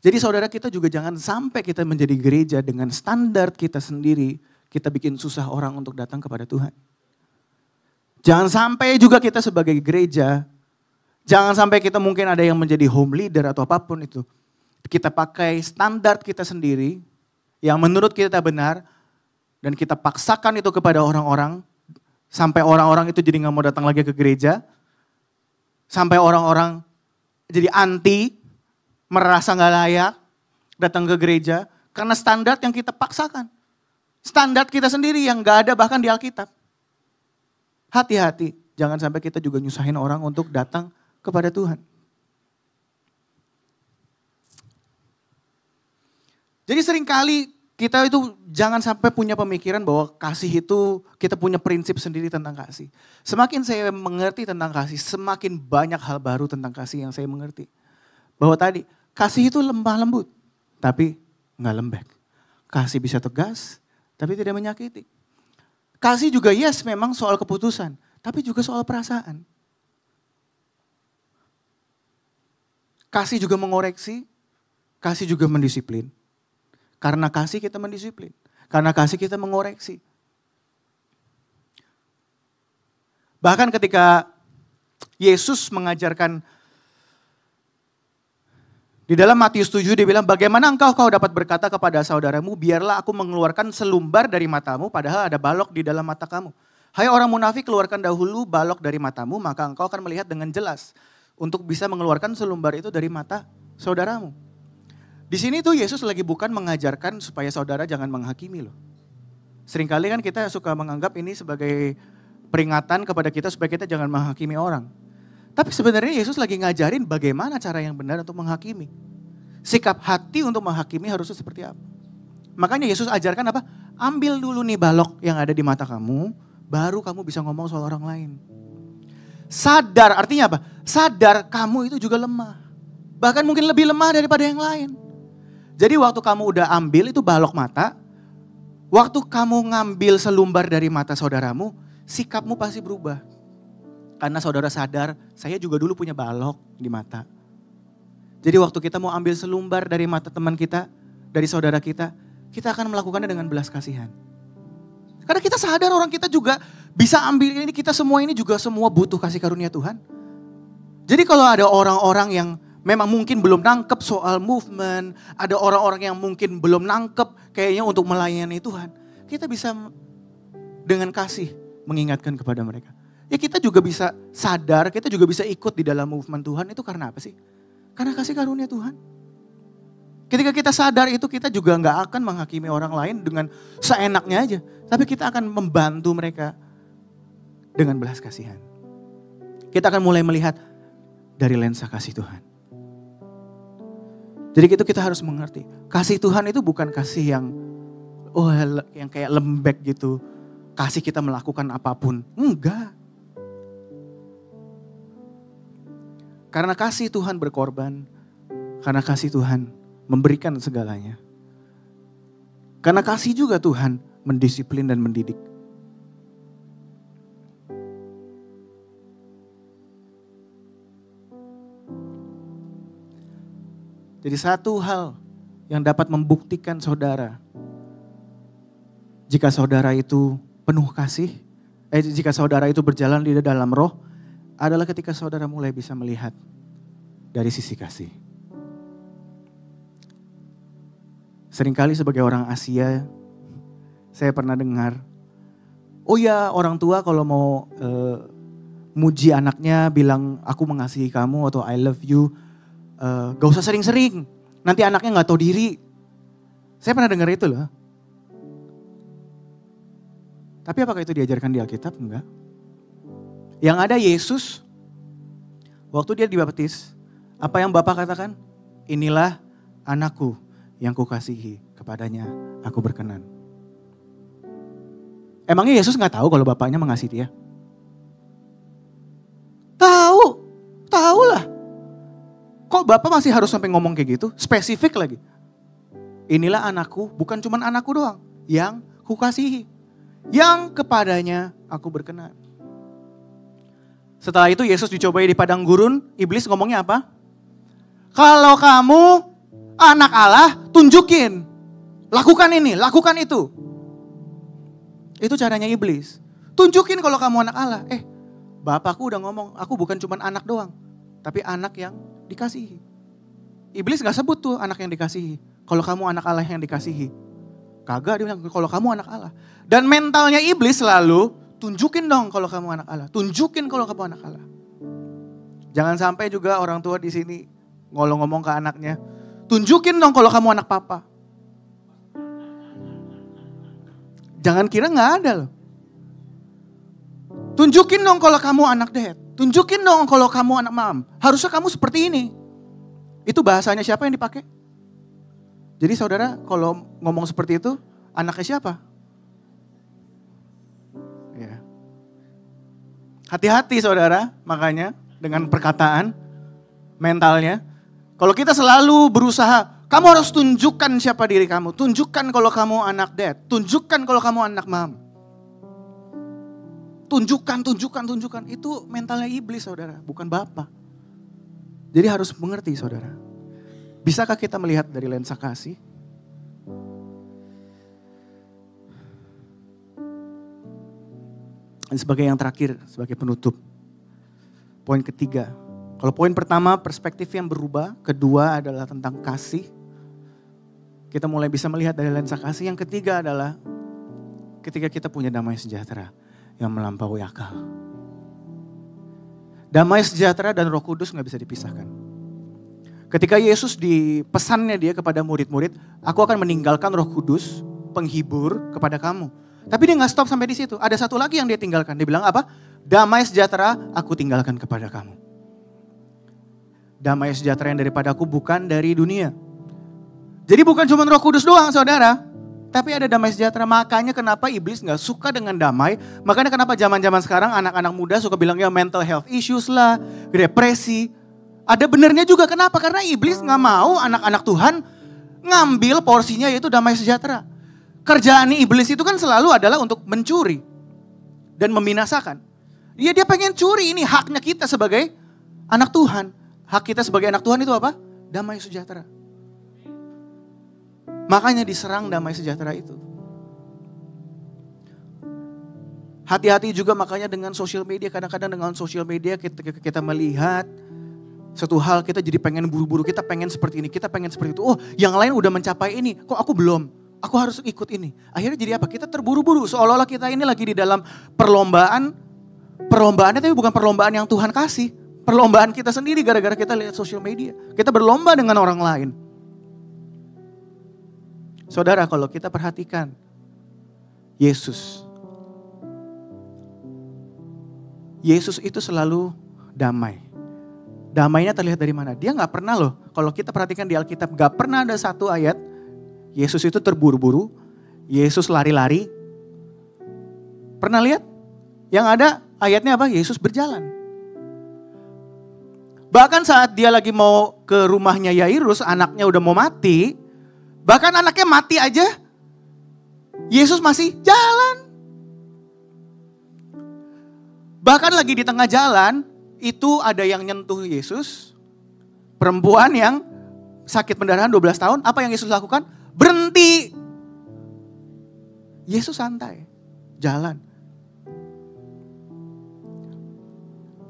Jadi saudara kita juga jangan sampai kita menjadi gereja dengan standar kita sendiri. kita bikin susah orang untuk datang kepada Tuhan. Jangan sampai juga kita sebagai gereja, jangan sampai kita mungkin ada yang menjadi home leader atau apapun itu. Kita pakai standar kita sendiri yang menurut kita benar dan kita paksakan itu kepada orang-orang sampai orang-orang itu jadi gak mau datang lagi ke gereja. Sampai orang-orang jadi anti, merasa gak layak datang ke gereja karena standar yang kita paksakan. Standar kita sendiri yang gak ada bahkan di Alkitab. Hati-hati, jangan sampai kita juga nyusahin orang untuk datang kepada Tuhan. Jadi seringkali kita itu jangan sampai punya pemikiran bahwa kasih itu kita punya prinsip sendiri tentang kasih. Semakin saya mengerti tentang kasih, semakin banyak hal baru tentang kasih yang saya mengerti. Bahwa tadi, kasih itu lemah lembut, tapi nggak lembek. Kasih bisa tegas, tapi tidak menyakiti. Kasih juga yes memang soal keputusan, tapi juga soal perasaan. Kasih juga mengoreksi, kasih juga mendisiplin. Karena kasih kita mendisiplin. Karena kasih kita mengoreksi. Bahkan ketika Yesus mengajarkan di dalam Matius 7 dia bilang, bagaimana kau dapat berkata kepada saudaramu, biarlah aku mengeluarkan selumbar dari matamu padahal ada balok di dalam mata kamu. Hai orang munafik, keluarkan dahulu balok dari matamu maka engkau akan melihat dengan jelas untuk bisa mengeluarkan selumbar itu dari mata saudaramu. Di sini tuh Yesus lagi bukan mengajarkan supaya saudara jangan menghakimi loh. Seringkali kan kita suka menganggap ini sebagai peringatan kepada kita supaya kita jangan menghakimi orang. Tapi sebenarnya Yesus lagi ngajarin bagaimana cara yang benar untuk menghakimi. Sikap hati untuk menghakimi harusnya seperti apa. Makanya Yesus ajarkan apa? Ambil dulu nih balok yang ada di mata kamu, baru kamu bisa ngomong soal orang lain. Sadar, artinya apa? Sadar kamu itu juga lemah. Bahkan mungkin lebih lemah daripada yang lain. Jadi waktu kamu udah ambil itu balok mata, waktu kamu ngambil selumbar dari mata saudaramu, sikapmu pasti berubah. Karena saudara sadar, saya juga dulu punya balok di mata. Jadi waktu kita mau ambil selumbar dari mata teman kita, dari saudara kita akan melakukannya dengan belas kasihan. Karena kita sadar orang kita juga bisa ambil ini, kita semua ini juga semua butuh kasih karunia Tuhan. Jadi kalau ada orang-orang yang memang mungkin belum nangkep soal movement, ada orang-orang yang mungkin belum nangkep kayaknya untuk melayani Tuhan. Kita bisa dengan kasih mengingatkan kepada mereka. Ya kita juga bisa sadar, kita juga bisa ikut di dalam movement Tuhan itu karena apa sih? Karena kasih karunia Tuhan. Ketika kita sadar itu kita juga gak akan menghakimi orang lain dengan seenaknya aja. Tapi kita akan membantu mereka dengan belas kasihan. Kita akan mulai melihat dari lensa kasih Tuhan. Jadi itu kita harus mengerti. Kasih Tuhan itu bukan kasih yang kayak lembek gitu. Kasih kita melakukan apapun. Enggak. Karena kasih Tuhan berkorban. Karena kasih Tuhan memberikan segalanya. Karena kasih juga Tuhan mendisiplin dan mendidik. Jadi satu hal yang dapat membuktikan saudara, jika saudara itu penuh kasih, jika saudara itu berjalan di dalam roh, adalah ketika saudara mulai bisa melihat dari sisi kasih. Seringkali sebagai orang Asia, saya pernah dengar, oh ya orang tua kalau mau muji anaknya bilang aku mengasihi kamu atau I love you, gak usah sering-sering, nanti anaknya gak tahu diri. Saya pernah dengar itu loh. Tapi apakah itu diajarkan di Alkitab? Enggak. Yang ada Yesus, waktu dia dibaptis, apa yang Bapa katakan? Inilah anakku yang kukasihi, kepadanya aku berkenan. Emangnya Yesus gak tahu kalau Bapaknya mengasihi dia? Tahu lah. Kok Bapak masih harus sampai ngomong kayak gitu? Spesifik lagi. Inilah anakku, bukan cuma anakku doang. Yang kukasihi. Yang kepadanya aku berkenan. Setelah itu Yesus dicobai di padang gurun. Iblis ngomongnya apa? Kalau kamu anak Allah, tunjukin. Lakukan ini, lakukan itu. Itu caranya iblis. Tunjukin kalau kamu anak Allah. Bapakku udah ngomong, aku bukan cuma anak doang. Tapi anak yang dikasihi. Iblis gak sebut tuh anak yang dikasihi. Kalau kamu anak Allah yang dikasihi. Kagak, dia bilang kalau kamu anak Allah. Dan mentalnya iblis selalu, tunjukin dong kalau kamu anak Allah. Tunjukin kalau kamu anak Allah. Jangan sampai juga orang tua di sini ngomong ke anaknya. Tunjukin dong kalau kamu anak papa. Jangan kira gak ada loh. Tunjukin dong kalau kamu anak dad. Tunjukin dong kalau kamu anak mam. Harusnya kamu seperti ini. Itu bahasanya siapa yang dipakai? Jadi saudara kalau ngomong seperti itu, anaknya siapa? Ya. Hati-hati saudara, makanya dengan perkataan mentalnya. Kalau kita selalu berusaha, kamu harus tunjukkan siapa diri kamu. Tunjukkan kalau kamu anak dad. Tunjukkan kalau kamu anak mam. Tunjukkan. Itu mentalnya iblis saudara, bukan Bapa. Jadi harus mengerti saudara. Bisakah kita melihat dari lensa kasih? Dan sebagai yang terakhir, sebagai penutup. Poin ketiga. Kalau poin pertama perspektif yang berubah, kedua adalah tentang kasih. Kita mulai bisa melihat dari lensa kasih. Yang ketiga adalah ketika kita punya damai sejahtera yang melampaui akal. Damai sejahtera dan Roh Kudus gak bisa dipisahkan. Ketika Yesus di pesannya dia kepada murid-murid, aku akan meninggalkan Roh Kudus, penghibur kepada kamu. Tapi dia gak stop sampai di situ. Ada satu lagi yang dia tinggalkan. Dia bilang apa? Damai sejahtera aku tinggalkan kepada kamu. Damai sejahtera yang daripada aku bukan dari dunia. Jadi bukan cuma Roh Kudus doang saudara. Tapi ada damai sejahtera. Makanya kenapa iblis gak suka dengan damai. Makanya kenapa zaman-zaman sekarang anak-anak muda suka bilang ya mental health issues lah. Depresi. Ada benernya juga. Kenapa? Karena iblis gak mau anak-anak Tuhan ngambil porsinya yaitu damai sejahtera. Kerjaan iblis itu kan selalu adalah untuk mencuri. Dan membinasakan. Dia pengen curi, ini haknya kita sebagai anak Tuhan. Hak kita sebagai anak Tuhan itu apa? Damai sejahtera. Makanya diserang damai sejahtera itu. Hati-hati juga makanya dengan sosial media. Kadang-kadang dengan sosial media kita melihat satu hal kita jadi pengen buru-buru. Kita pengen seperti ini, kita pengen seperti itu. Oh yang lain udah mencapai ini, kok aku belum? Aku harus ikut ini. Akhirnya jadi apa? Kita terburu-buru. Seolah-olah kita ini lagi di dalam perlombaan. Perlombaannya tapi bukan perlombaan yang Tuhan kasih. Perlombaan kita sendiri gara-gara kita lihat sosial media. Kita berlomba dengan orang lain. Saudara, kalau kita perhatikan Yesus itu selalu damai. Damainya terlihat dari mana? Dia gak pernah loh, kalau kita perhatikan di Alkitab gak pernah ada satu ayat Yesus itu terburu-buru, Yesus lari-lari. Pernah lihat? Yang ada ayatnya apa? Yesus berjalan. Bahkan saat dia lagi mau ke rumahnya Yairus, anaknya udah mau mati. Bahkan anaknya mati aja, Yesus masih jalan. Bahkan lagi di tengah jalan, itu ada yang nyentuh Yesus. Perempuan yang sakit pendarahan 12 tahun, apa yang Yesus lakukan? Berhenti. Yesus santai, jalan.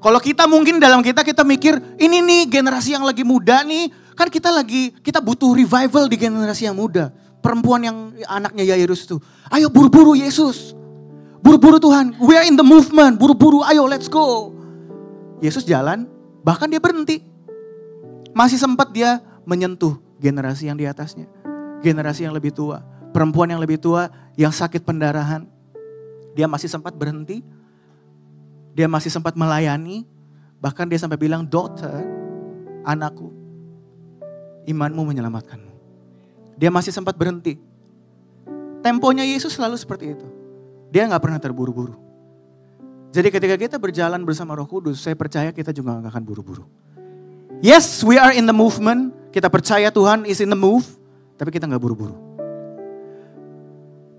Kalau kita mungkin dalam kita mikir, ini nih generasi yang lagi muda nih, kan kita butuh revival di generasi yang muda. Perempuan yang anaknya Yairus itu. Ayo buru-buru Yesus. Buru-buru Tuhan. We are in the movement. Buru-buru ayo let's go. Yesus jalan. Bahkan dia berhenti. Masih sempat dia menyentuh generasi yang di atasnya. Generasi yang lebih tua. Perempuan yang lebih tua yang sakit pendarahan. Dia masih sempat berhenti. Dia masih sempat melayani. Bahkan dia sampai bilang, daughter, anakku, imanmu menyelamatkanmu. Dia masih sempat berhenti. Temponya Yesus selalu seperti itu. Dia gak pernah terburu-buru. Jadi ketika kita berjalan bersama Roh Kudus, saya percaya kita juga gak akan buru-buru. Yes, we are in the movement. Kita percaya Tuhan is in the move. Tapi kita gak buru-buru.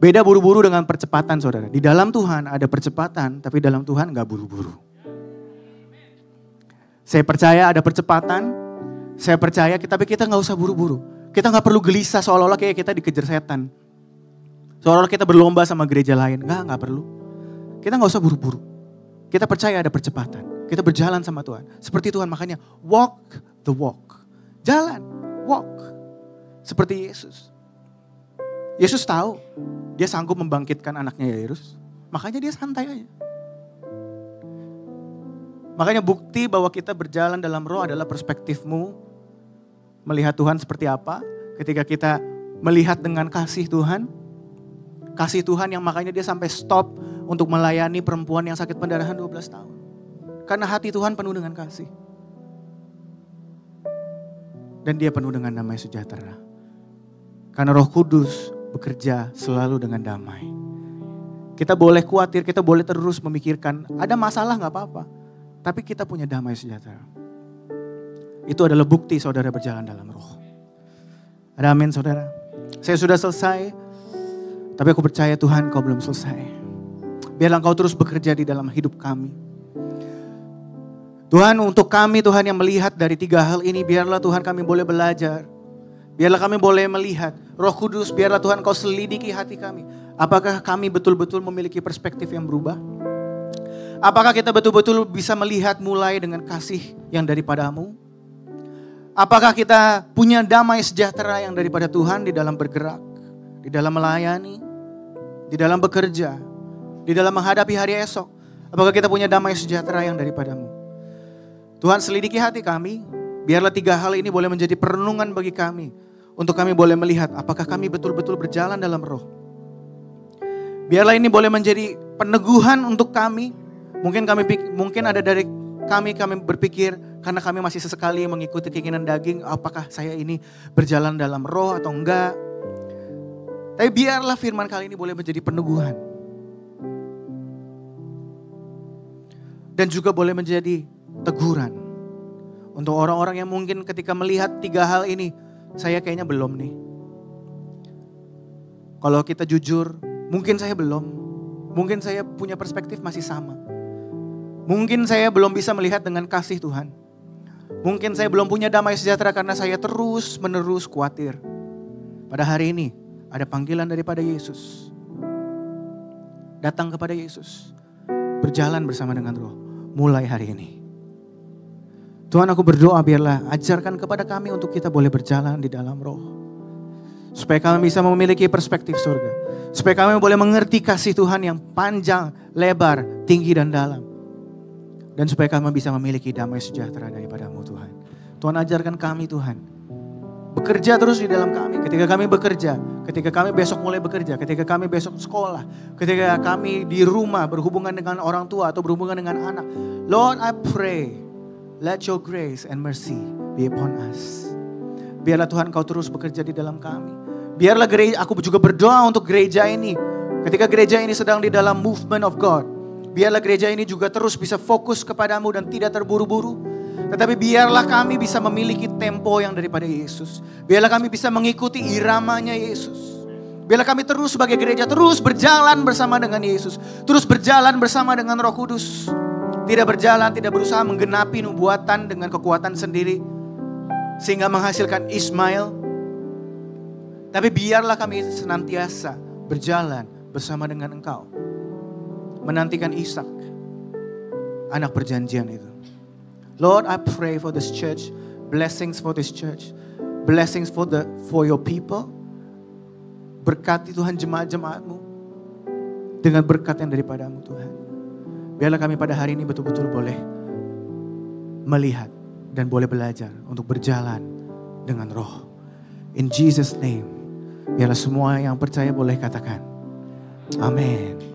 Beda buru-buru dengan percepatan saudara. Di dalam Tuhan ada percepatan, tapi dalam Tuhan gak buru-buru. Saya percaya ada percepatan. Saya percaya tapi kita gak usah buru-buru. Kita gak perlu gelisah seolah-olah kayak kita dikejar setan. Seolah-olah kita berlomba sama gereja lain. Enggak perlu. Kita nggak usah buru-buru. Kita percaya ada percepatan. Kita berjalan sama Tuhan. Seperti Tuhan, makanya walk the walk. Jalan, walk. Seperti Yesus. Yesus tahu dia sanggup membangkitkan anaknya Yairus. Makanya dia santai aja. Makanya bukti bahwa kita berjalan dalam roh adalah perspektifmu melihat Tuhan seperti apa. Ketika kita melihat dengan kasih Tuhan. Kasih Tuhan yang makanya dia sampai stop untuk melayani perempuan yang sakit pendarahan 12 tahun. Karena hati Tuhan penuh dengan kasih. Dan dia penuh dengan damai sejahtera. Karena Roh Kudus bekerja selalu dengan damai. Kita boleh khawatir, kita boleh terus memikirkan, ada masalah gak apa-apa. Tapi kita punya damai sejahtera. Itu adalah bukti saudara berjalan dalam roh. Ada amin saudara. Saya sudah selesai. Tapi aku percaya Tuhan kau belum selesai. Biarlah engkau terus bekerja di dalam hidup kami. Tuhan untuk kami Tuhan yang melihat dari 3 hal ini. Biarlah Tuhan kami boleh belajar. Biarlah kami boleh melihat. Roh Kudus biarlah Tuhan kau selidiki hati kami. Apakah kami betul-betul memiliki perspektif yang berubah? Apakah kita betul-betul bisa melihat mulai dengan kasih yang daripadamu? Apakah kita punya damai sejahtera yang daripada Tuhan di dalam bergerak, di dalam melayani, di dalam bekerja, di dalam menghadapi hari esok? Apakah kita punya damai sejahtera yang daripadamu? Tuhan selidiki hati kami, biarlah 3 hal ini boleh menjadi perenungan bagi kami. Untuk kami boleh melihat apakah kami betul-betul berjalan dalam roh. Biarlah ini boleh menjadi peneguhan untuk kami. Mungkin ada dari kami berpikir karena kami masih sesekali mengikuti keinginan daging, apakah saya ini berjalan dalam roh atau enggak. Tapi biarlah firman kali ini boleh menjadi peneguhan. Dan juga boleh menjadi teguran. Untuk orang-orang yang mungkin ketika melihat 3 hal ini, saya kayaknya belum nih. Kalau kita jujur, mungkin saya belum. Mungkin saya punya perspektif masih sama. Mungkin saya belum bisa melihat dengan kasih Tuhan. Mungkin saya belum punya damai sejahtera karena saya terus menerus khawatir. Pada hari ini ada panggilan daripada Yesus. Datang kepada Yesus. Berjalan bersama dengan Roh. Mulai hari ini. Tuhan aku berdoa biarlah ajarkan kepada kami untuk kita boleh berjalan di dalam Roh. Supaya kami bisa memiliki perspektif surga. Supaya kami boleh mengerti kasih Tuhan yang panjang, lebar, tinggi dan dalam. Dan supaya kami bisa memiliki damai sejahtera daripada-Mu Tuhan. Tuhan ajarkan kami Tuhan. Bekerja terus di dalam kami. Ketika kami bekerja. Ketika kami besok mulai bekerja. Ketika kami besok sekolah. Ketika kami di rumah berhubungan dengan orang tua atau berhubungan dengan anak. Lord I pray. Let your grace and mercy be upon us. Biarlah Tuhan kau terus bekerja di dalam kami. Biarlah gereja, aku juga berdoa untuk gereja ini. Ketika gereja ini sedang di dalam movement of God. Biarlah gereja ini juga terus bisa fokus kepadamu dan tidak terburu-buru. Tetapi biarlah kami bisa memiliki tempo yang daripada Yesus. Biarlah kami bisa mengikuti iramanya Yesus. Biarlah kami terus sebagai gereja terus berjalan bersama dengan Yesus. Terus berjalan bersama dengan Roh Kudus. Tidak berjalan, tidak berusaha menggenapi nubuatan dengan kekuatan sendiri. Sehingga menghasilkan Ismail. Tapi biarlah kami senantiasa berjalan bersama dengan Engkau. Menantikan Ishak, anak perjanjian itu. Lord, I pray for this church, blessings for this church, blessings for your people. Berkati Tuhan jemaat-jemaat-Mu dengan berkat yang daripada-Mu Tuhan. Biarlah kami pada hari ini betul-betul boleh melihat dan boleh belajar untuk berjalan dengan Roh. In Jesus' name, biarlah semua yang percaya boleh katakan, Amin.